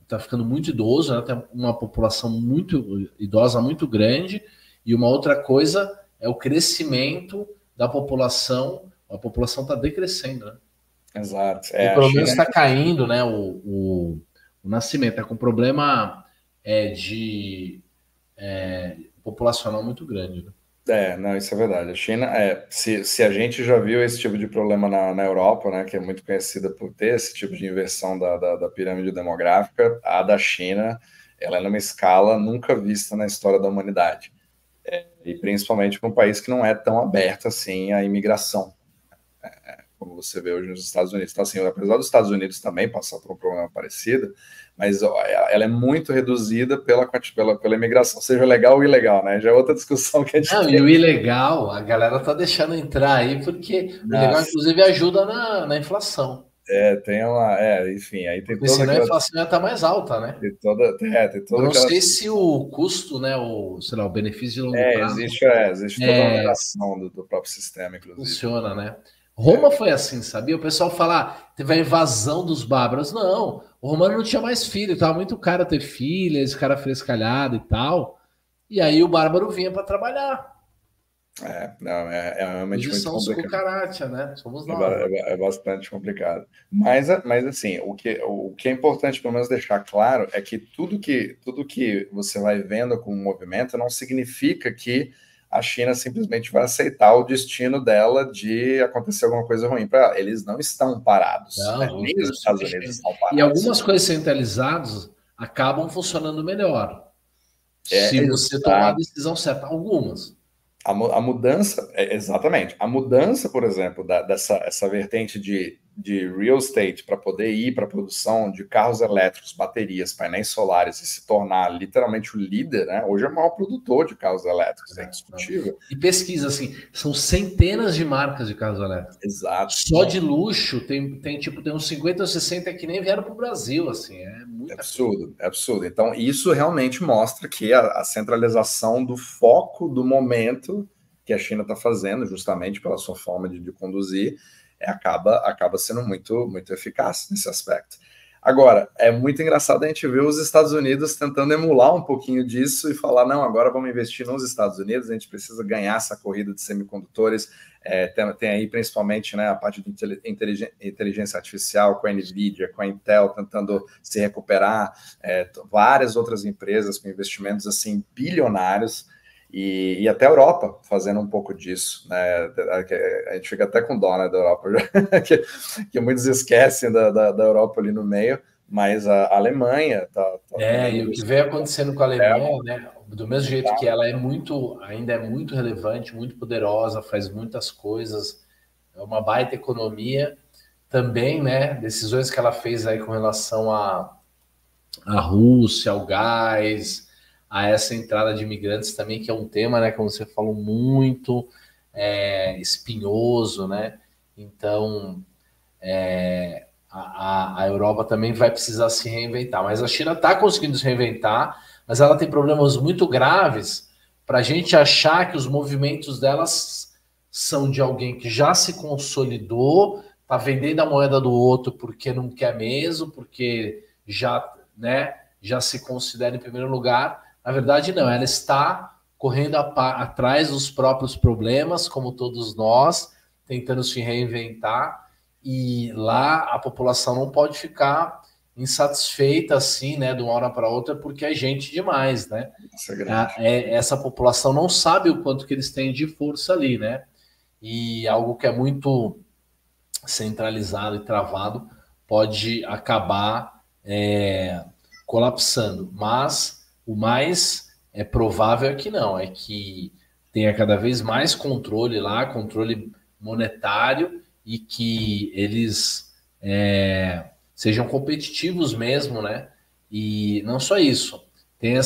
tá ficando muito idoso, né? Tem uma população muito idosa, muito grande, e uma outra coisa é o crescimento da população. A população está decrescendo, né? Exato. Ou pelo menos está caindo, né? O nascimento está com problema de populacional muito grande, né? Não, isso é verdade. A China, se a gente já viu esse tipo de problema na Europa, né, que é muito conhecida por ter esse tipo de inversão da pirâmide demográfica, a da China, ela é numa escala nunca vista na história da humanidade. E principalmente para um país que não é tão aberto assim à imigração, como você vê hoje nos Estados Unidos. Então, assim, apesar dos Estados Unidos também passar por um problema parecido, mas ela é muito reduzida pela imigração, seja legal ou ilegal, né? Já é outra discussão que a gente tem. E o ilegal, a galera tá deixando entrar aí, porque o ilegal, inclusive, ajuda na inflação. Enfim, aí tem porque toda senão a inflação já tá mais alta, né? Tem toda Eu não sei se o custo, né, o benefício de longo prazo... Existe toda uma migração do próprio sistema, inclusive. Funciona, né? Roma foi assim, sabia? O pessoal fala, teve a invasão dos bárbaros. Não, o romano não tinha mais filho, tava muito caro ter filha, esse cara frescalhado e tal. E aí o bárbaro vinha para trabalhar. Realmente muito complicado. Os cucaracha, né? Somos nós. É bastante complicado. Mas assim, o que é importante, pelo menos, deixar claro é que tudo que você vai vendo com o movimento não significa que a China simplesmente vai aceitar o destino dela de acontecer alguma coisa ruim para ela. Eles não estão parados. Não, nem os Estados Unidos estão parados. E algumas coisas centralizadas acabam funcionando melhor. Se você tomar a decisão certa. Algumas. A mudança, exatamente. A mudança, por exemplo, dessa vertente de real estate para poder ir para a produção de carros elétricos, baterias, painéis solares e se tornar literalmente o líder, né? Hoje é o maior produtor de carros elétricos, é indiscutível. E pesquisa, assim, são centenas de marcas de carros elétricos. Exato. Só de luxo tem uns 50 ou 60 que nem vieram para o Brasil, assim, é muito absurdo. Então, isso realmente mostra que a centralização do foco do momento que a China está fazendo, justamente pela sua forma de conduzir, acaba sendo muito, muito eficaz nesse aspecto. Agora, é muito engraçado a gente ver os Estados Unidos tentando emular um pouquinho disso e falar, não, agora vamos investir nos Estados Unidos, a gente precisa ganhar essa corrida de semicondutores. Tem aí principalmente, né, a parte de inteligência artificial com a NVIDIA, com a Intel tentando se recuperar, várias outras empresas com investimentos assim bilionários. E até a Europa fazendo um pouco disso, né? A gente fica até com dó, né, da Europa, que muitos esquecem da Europa ali no meio, mas a Alemanha e o que vem acontecendo com a Alemanha, né? Do mesmo jeito que ela ainda é muito relevante, muito poderosa, faz muitas coisas, é uma baita economia, também, né? Decisões que ela fez aí com relação à Rússia, ao gás, a essa entrada de imigrantes também, que é um tema, né, como você falou, muito espinhoso, né? Então, a Europa também vai precisar se reinventar. Mas a China está conseguindo se reinventar, mas ela tem problemas muito graves para a gente achar que os movimentos delas são de alguém que já se consolidou, está vendendo a moeda do outro porque não quer mesmo, porque já, né, já se considera em primeiro lugar. Na verdade, não, ela está correndo atrás dos próprios problemas, como todos nós, tentando se reinventar, e lá a população não pode ficar insatisfeita assim, né, de uma hora para outra, porque é gente demais, né? Essa população não sabe o quanto que eles têm de força ali, né? E algo que é muito centralizado e travado pode acabar colapsando, mas o mais provável é que não, é que tenha cada vez mais controle lá, controle monetário, e que eles sejam competitivos mesmo, né? E não só isso, tem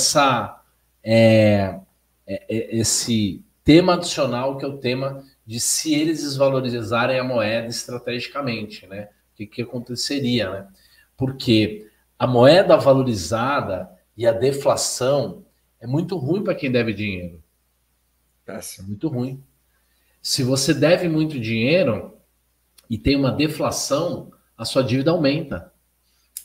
esse tema adicional, que é o tema de se eles desvalorizarem a moeda estrategicamente, né? O que aconteceria, né? Porque a moeda valorizada e a deflação é muito ruim para quem deve dinheiro. É muito ruim. Se você deve muito dinheiro e tem uma deflação, a sua dívida aumenta.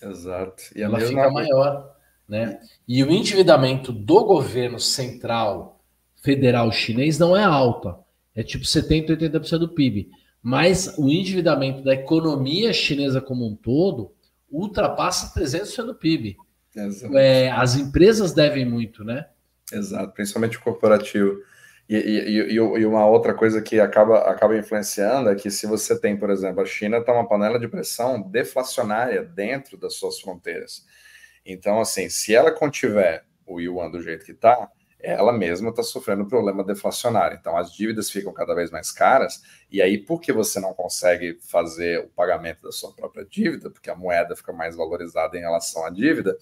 Exato. E ela fica maior, né? E o endividamento do governo central federal chinês não é alto. É tipo 70%, 80% do PIB. Mas o endividamento da economia chinesa como um todo ultrapassa 300% do PIB. As empresas devem muito, né? Exato, principalmente o corporativo. E uma outra coisa que acaba influenciando é que se você tem, por exemplo, a China está uma panela de pressão deflacionária dentro das suas fronteiras. Então, assim, se ela contiver o yuan do jeito que está, ela mesma está sofrendo problema deflacionário. Então, as dívidas ficam cada vez mais caras, e aí, porque você não consegue fazer o pagamento da sua própria dívida, porque a moeda fica mais valorizada em relação à dívida,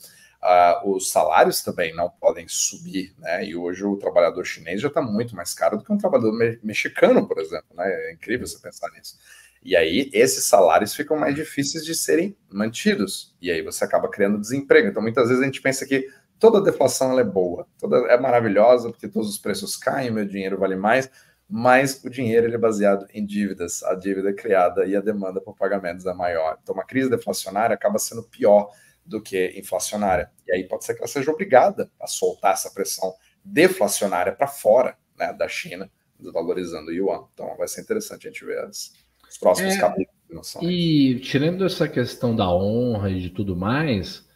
os salários também não podem subir, né? E hoje o trabalhador chinês já está muito mais caro do que um trabalhador mexicano, por exemplo, né? É incrível você pensar nisso. E aí, esses salários ficam mais difíceis de serem mantidos, e aí você acaba criando desemprego. Então, muitas vezes a gente pensa que toda deflação ela é boa, toda é maravilhosa, porque todos os preços caem, meu dinheiro vale mais, mas o dinheiro ele é baseado em dívidas, a dívida é criada e a demanda por pagamentos é maior. Então, uma crise deflacionária acaba sendo pior do que inflacionária. E aí pode ser que ela seja obrigada a soltar essa pressão deflacionária para fora, né, da China, desvalorizando o yuan. Então vai ser interessante a gente ver os próximos capítulos. E tirando essa questão da honra e de tudo mais,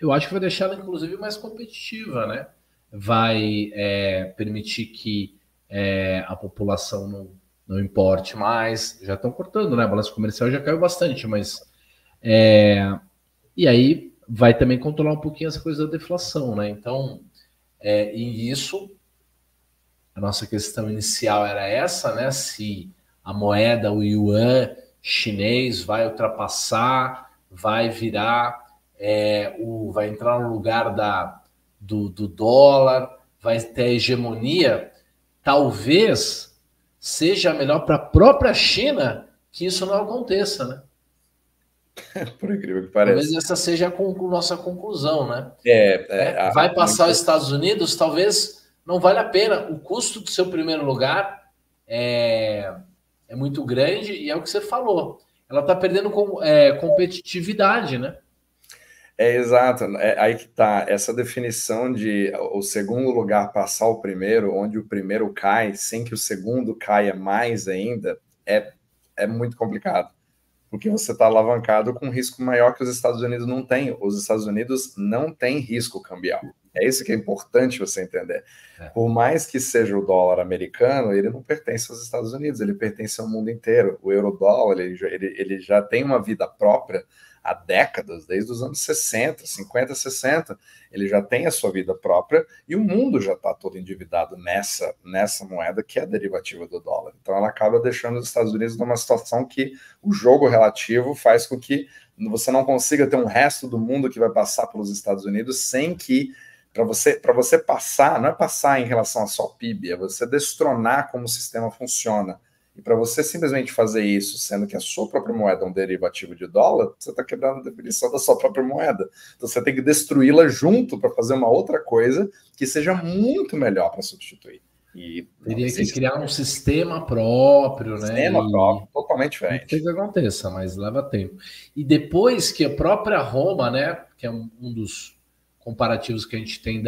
eu acho que vai deixar ela, inclusive, mais competitiva, né? Vai permitir que a população não importe mais. Já estão cortando, né? A balança comercial já caiu bastante, mas... E aí vai também controlar um pouquinho essa coisa da deflação, né? Então, e isso, a nossa questão inicial era essa, né? Se a moeda, o yuan chinês vai ultrapassar, vai virar, vai entrar no lugar do dólar, vai ter hegemonia, talvez seja melhor para a própria China que isso não aconteça, né? Por incrível que pareça. Talvez essa seja a nossa conclusão, né? Vai passar os Estados Unidos, talvez não vale a pena. O custo do seu primeiro lugar é muito grande, e é o que você falou. ela está perdendo competitividade, né? Exato. Aí que tá. Essa definição de o segundo lugar passar o primeiro, onde o primeiro cai, sem que o segundo caia mais ainda, é muito complicado. Porque você está alavancado com um risco maior que os Estados Unidos não têm. Os Estados Unidos não têm risco cambial. É isso que é importante você entender. Por mais que seja o dólar americano, ele não pertence aos Estados Unidos, ele pertence ao mundo inteiro. O euro-dólar, ele já tem uma vida própria há décadas, desde os anos 60, 50, 60. Ele já tem a sua vida própria e o mundo já está todo endividado nessa moeda que é a derivativa do dólar. Então ela acaba deixando os Estados Unidos numa situação que o jogo relativo faz com que você não consiga ter um resto do mundo que vai passar pelos Estados Unidos sem que, para você passar, não é passar em relação a só PIB, é você destronar como o sistema funciona. E para você simplesmente fazer isso, sendo que a sua própria moeda é um derivativo de dólar, você está quebrando a definição da sua própria moeda. Então você tem que destruí-la junto para fazer uma outra coisa que seja muito melhor para substituir. E teria que criar um sistema próprio, né? Sistema próprio, totalmente diferente. Não sei que aconteça, mas leva tempo. E depois que a própria Roma, né, que é um dos comparativos que a gente tem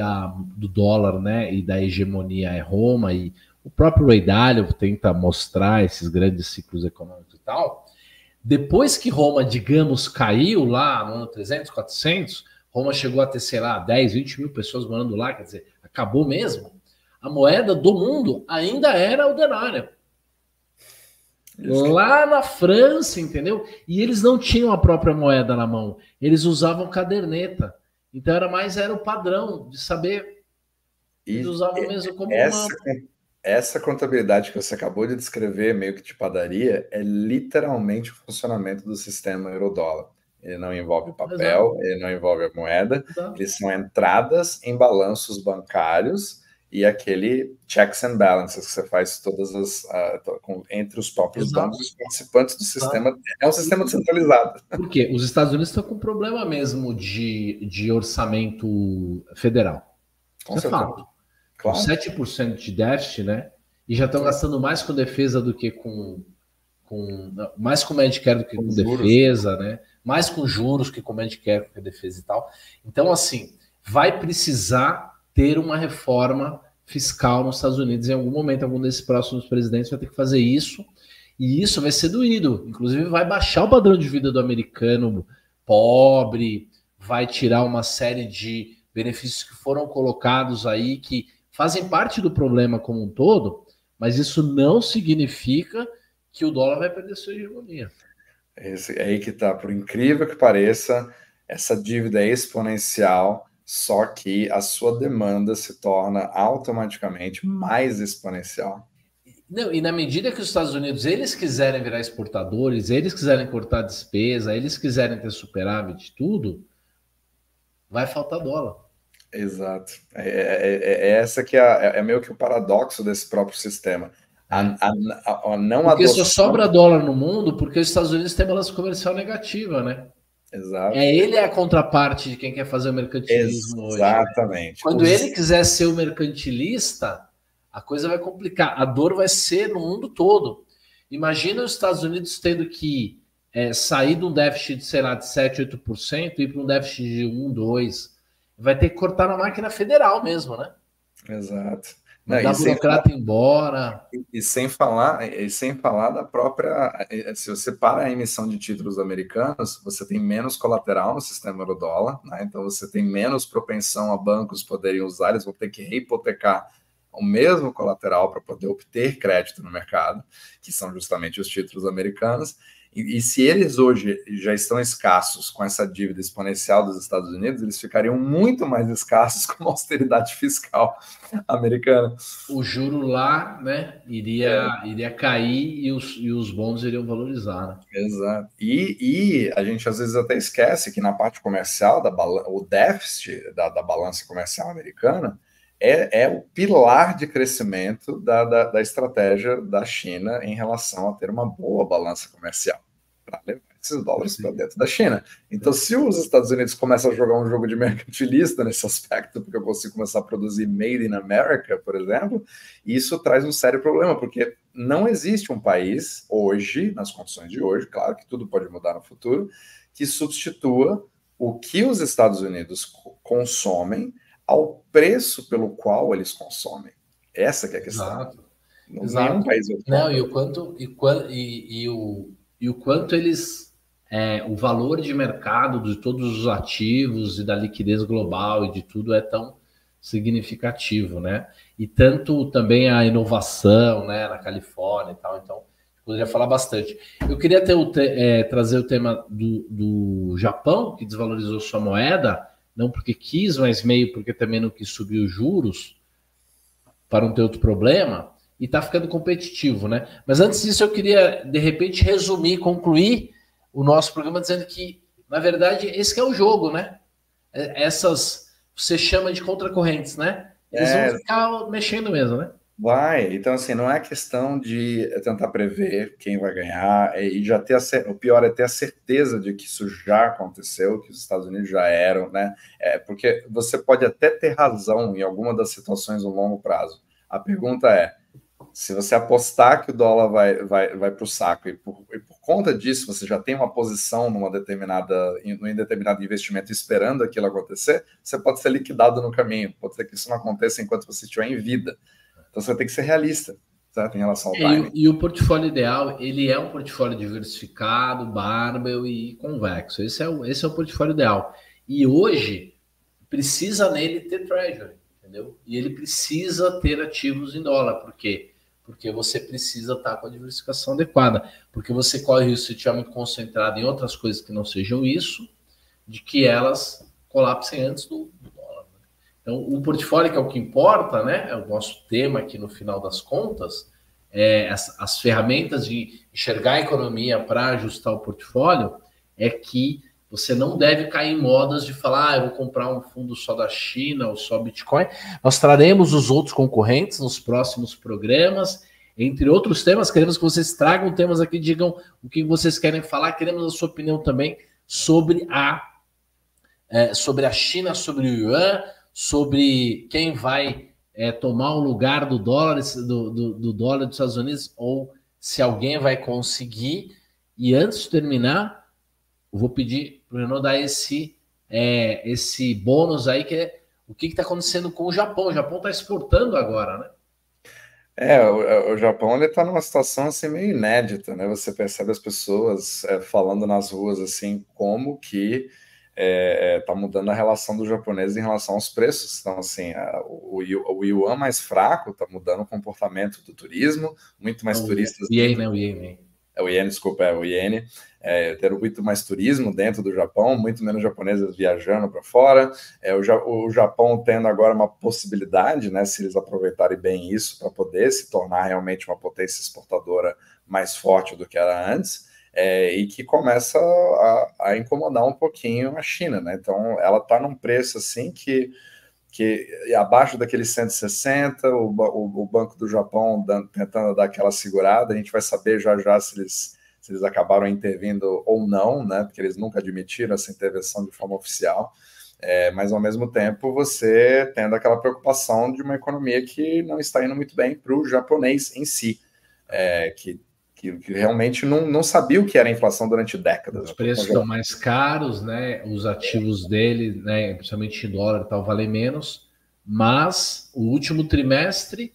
do dólar, né, e da hegemonia é Roma, e o próprio Ray Dalio tenta mostrar esses grandes ciclos econômicos e tal. Depois que Roma, digamos, caiu lá no ano 300, 400, Roma chegou a ter, sei lá, 10, 20 mil pessoas morando lá, quer dizer, acabou mesmo. A moeda do mundo ainda era o denário. Lá na França, entendeu? E eles não tinham a própria moeda na mão. Eles usavam caderneta. Então era o padrão de saber. Eles usavam mesmo como essa contabilidade que você acabou de descrever, meio que de padaria, é literalmente o funcionamento do sistema euro-dólar. Ele não envolve papel, ele não envolve a moeda, eles são entradas em balanços bancários e aquele checks and balances que você faz todas entre os próprios bancos e participantes do sistema. É um sistema descentralizado. Por quê? Os Estados Unidos estão com problema mesmo de orçamento federal. Isso é fato. Claro. Com 7% de déficit, né? E já estão gastando mais com defesa do que mais com Medicare do que com defesa, né? Mais com juros que com Medicare do que defesa e tal. Então, assim, vai precisar ter uma reforma fiscal nos Estados Unidos em algum momento. Algum desses próximos presidentes vai ter que fazer isso. E isso vai ser doído. Inclusive, vai baixar o padrão de vida do americano pobre, vai tirar uma série de benefícios que foram colocados aí que fazem parte do problema como um todo, mas isso não significa que o dólar vai perder sua hegemonia. É aí que tá, por incrível que pareça, essa dívida é exponencial, só que a sua demanda se torna automaticamente mais exponencial. Não, e na medida que os Estados Unidos, eles quiserem virar exportadores, eles quiserem cortar despesa, eles quiserem ter superávit, tudo, vai faltar dólar. Exato. Essa que é meio que o paradoxo desse próprio sistema. Porque só sobra dólar no mundo porque os Estados Unidos têm balança comercial negativa, né? Exato. Ele é a contraparte de quem quer fazer o mercantilismo hoje. Exatamente. Quando ele quiser ser o mercantilista, a coisa vai complicar. A dor vai ser no mundo todo. Imagina os Estados Unidos tendo que sair de um déficit de, sei lá, de 7, 8% e ir para um déficit de 1, 2%. Vai ter que cortar na máquina federal mesmo, né? Exato. Mandar burocrata embora. E sem falar da própria... Se você para a emissão de títulos americanos, você tem menos colateral no sistema euro-dólar, né? Então você tem menos propensão a bancos poderem usar, eles vão ter que rehipotecar o mesmo colateral para poder obter crédito no mercado, que são justamente os títulos americanos. E se eles hoje já estão escassos com essa dívida exponencial dos Estados Unidos, eles ficariam muito mais escassos com a austeridade fiscal americana. O juro lá, né, iria cair e os bons iriam valorizar, né? Exato. E a gente às vezes até esquece que na parte comercial, o déficit da balança comercial americana é o pilar de crescimento da estratégia da China em relação a ter uma boa balança comercial, para levar esses dólares para dentro da China. Então, se os Estados Unidos começam a jogar um jogo de mercantilista nesse aspecto, porque eu consigo começar a produzir Made in America, por exemplo, isso traz um sério problema, porque não existe um país hoje, nas condições de hoje, claro que tudo pode mudar no futuro, que substitua o que os Estados Unidos consomem ao preço pelo qual eles consomem. Essa que é a questão. Exato. Nenhum país vai Não, e o quanto eles o valor de mercado de todos os ativos e da liquidez global e de tudo é tão significativo, né? E tanto também a inovação, né, na Califórnia e tal, então poderia falar bastante. Eu queria trazer o tema do Japão, que desvalorizou sua moeda, não porque quis, mas meio porque também não quis subir os juros para não ter outro problema, e está ficando competitivo, né? Mas antes disso, eu queria, de repente, concluir o nosso programa dizendo que, na verdade, esse que é o jogo, né? Essas, você chama de contracorrentes, né? Eles vão ficar mexendo mesmo, né? Vai, então assim, não é questão de tentar prever quem vai ganhar e já ter o pior é ter a certeza de que isso já aconteceu, que os Estados Unidos já eram, né? Porque você pode até ter razão em alguma das situações no longo prazo. A pergunta é, se você apostar que o dólar vai para o saco e por conta disso você já tem uma posição num determinado investimento esperando aquilo acontecer, você pode ser liquidado no caminho, pode ser que isso não aconteça enquanto você estiver em vida. Então você vai ter que ser realista, certo? Em relação ao timing. E o portfólio ideal, ele é um portfólio diversificado, barbell e convexo. Esse é o portfólio ideal. E hoje, precisa nele ter treasury, entendeu? E ele precisa ter ativos em dólar. Por quê? Porque você precisa estar com a diversificação adequada. Porque você corre o risco, se estiver muito concentrado em outras coisas que não sejam isso, de que elas colapsem antes do dólar. Então, o portfólio, que é o que importa, né? É o nosso tema aqui no final das contas, as ferramentas de enxergar a economia para ajustar o portfólio, é que você não deve cair em modas de falar, eu vou comprar um fundo só da China ou só Bitcoin. Nós traremos os outros concorrentes nos próximos programas. Entre outros temas, queremos que vocês tragam temas aqui, digam o que vocês querem falar. Queremos a sua opinião também sobre a China, sobre o yuan, sobre quem vai tomar o lugar do dólar, do dólar dos Estados Unidos, ou se alguém vai conseguir. E antes de terminar, eu vou pedir para o Renan dar esse bônus aí, que é o que está acontecendo com o Japão. O Japão está exportando agora, né? O Japão ele está numa situação assim meio inédita, né? Você percebe as pessoas falando nas ruas assim como que está mudando a relação do japonês em relação aos preços. Então assim, o yuan mais fraco está mudando o comportamento do turismo, muito mais turistas. O ien, né? O ien. O iene, desculpa, o iene. Ter muito mais turismo dentro do Japão, muito menos japoneses viajando para fora. O Japão tendo agora uma possibilidade, né, se eles aproveitarem bem isso, para poder se tornar realmente uma potência exportadora mais forte do que era antes, e que começa a incomodar um pouquinho a China, né? Então, ela está num preço assim que abaixo daqueles 160, o Banco do Japão tentando dar aquela segurada. A gente vai saber já se eles acabaram intervindo ou não, né? Porque eles nunca admitiram essa intervenção de forma oficial. Mas, ao mesmo tempo, você tendo aquela preocupação de uma economia que não está indo muito bem para o japonês em si, que realmente não sabia o que era inflação durante décadas. Os preços estão mais caros, né? Os ativos dele, né, principalmente em dólar e tal, valem menos. Mas o último trimestre,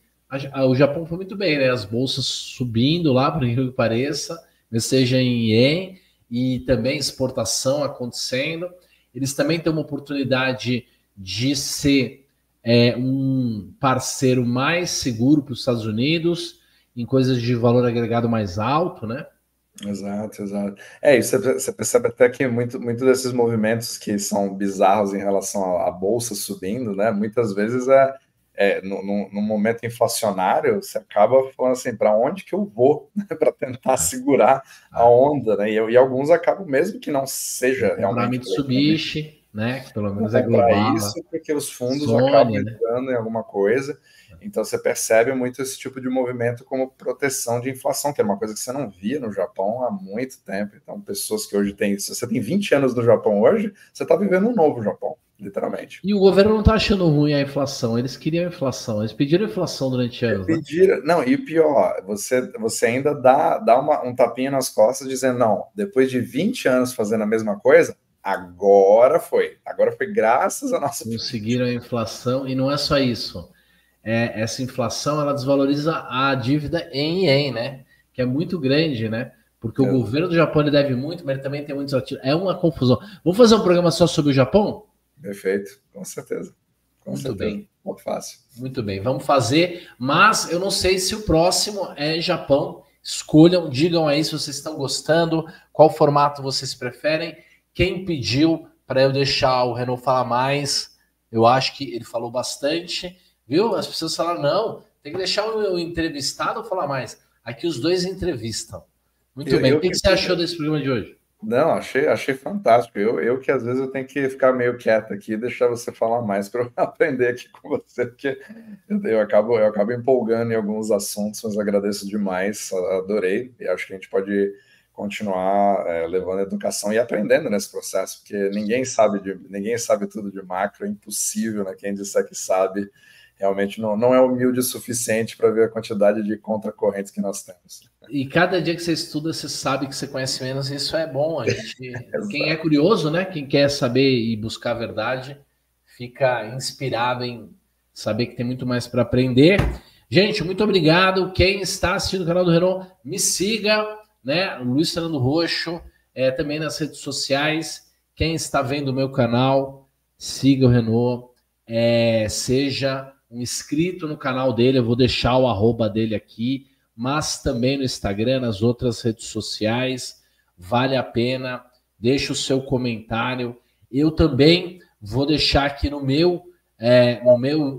o Japão foi muito bem, né? As bolsas subindo lá, por incrível que pareça, seja em ien, e também exportação acontecendo. Eles também têm uma oportunidade de ser um parceiro mais seguro para os Estados Unidos, em coisas de valor agregado mais alto, né? Exato. Isso você percebe até que muito desses movimentos que são bizarros em relação à bolsa subindo, né? Muitas vezes num momento inflacionário, você acaba falando assim, para onde que eu vou, né, para tentar segurar a onda, né? E alguns acabam, mesmo que não seja realmente Mitsubishi, né? Que pelo menos é global. Isso, porque os fundos Sony, acabam entrando em alguma coisa. Então você percebe muito esse tipo de movimento como proteção de inflação, que é uma coisa que você não via no Japão há muito tempo. Então, pessoas que hoje têm, se você tem 20 anos no Japão hoje, você está vivendo um novo Japão. literalmente. E o governo não está achando ruim a inflação, eles queriam a inflação, eles pediram a inflação durante anos. Pediram, não, e o pior, você ainda dá um tapinha nas costas dizendo, não, depois de 20 anos fazendo a mesma coisa, agora foi graças à nossa... Conseguiram a inflação, e não é só isso. Essa inflação, ela desvaloriza a dívida em ien, né? Que é muito grande, né? Porque o governo do Japão ele deve muito, mas ele também tem muitos ativos. É uma confusão. Vamos fazer um programa só sobre o Japão? Perfeito, com certeza. Muito bem. Muito fácil. Muito bem, vamos fazer. Mas eu não sei se o próximo é Japão. Escolham, digam aí se vocês estão gostando, qual formato vocês preferem. Quem pediu para eu deixar o Renault falar mais, eu acho que ele falou bastante, viu? As pessoas falaram, não, tem que deixar o entrevistado falar mais. Aqui os dois entrevistam. Muito bem. O que você achou desse programa de hoje? Não, achei fantástico. Eu que às vezes eu tenho que ficar meio quieto aqui e deixar você falar mais para eu aprender aqui com você, porque eu acabo empolgando em alguns assuntos, mas agradeço demais, adorei, e acho que a gente pode continuar levando a educação e aprendendo nesse processo, porque ninguém sabe tudo de macro, é impossível, né? Quem disser que sabe realmente não é humilde o suficiente para ver a quantidade de contracorrentes que nós temos. E cada dia que você estuda, você sabe que você conhece menos, e isso é bom. Quem é curioso, né? Quem quer saber e buscar a verdade, fica inspirado em saber que tem muito mais para aprender. Gente, muito obrigado. Quem está assistindo o canal do Renault, me siga, né? Luiz Fernando Roxo, também nas redes sociais. Quem está vendo o meu canal, siga o Renault, seja um inscrito no canal dele, eu vou deixar o @ dele aqui, mas também no Instagram, nas outras redes sociais, vale a pena, deixa o seu comentário. Eu também vou deixar aqui no meu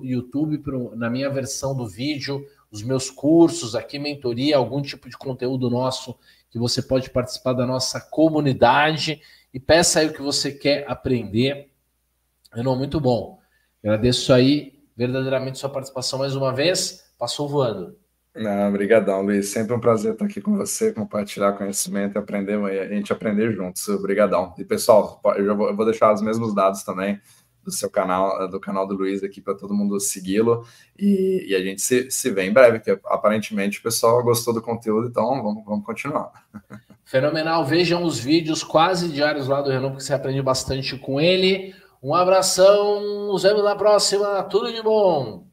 YouTube, na minha versão do vídeo, os meus cursos aqui, mentoria, algum tipo de conteúdo nosso que você pode participar da nossa comunidade, e peça aí o que você quer aprender. Renault, muito bom. Agradeço aí verdadeiramente sua participação mais uma vez. Passou voando. Obrigadão, Luiz. Sempre um prazer estar aqui com você, compartilhar conhecimento e aprender, a gente aprender juntos. Obrigadão. E, pessoal, eu vou deixar os mesmos dados também do seu canal, do canal do Luiz aqui, para todo mundo segui-lo. E a gente se vê em breve, porque aparentemente o pessoal gostou do conteúdo, então vamos continuar. Fenomenal. Vejam os vídeos quase diários lá do Renault, porque você aprende bastante com ele. Um abração. Nos vemos na próxima. Tudo de bom.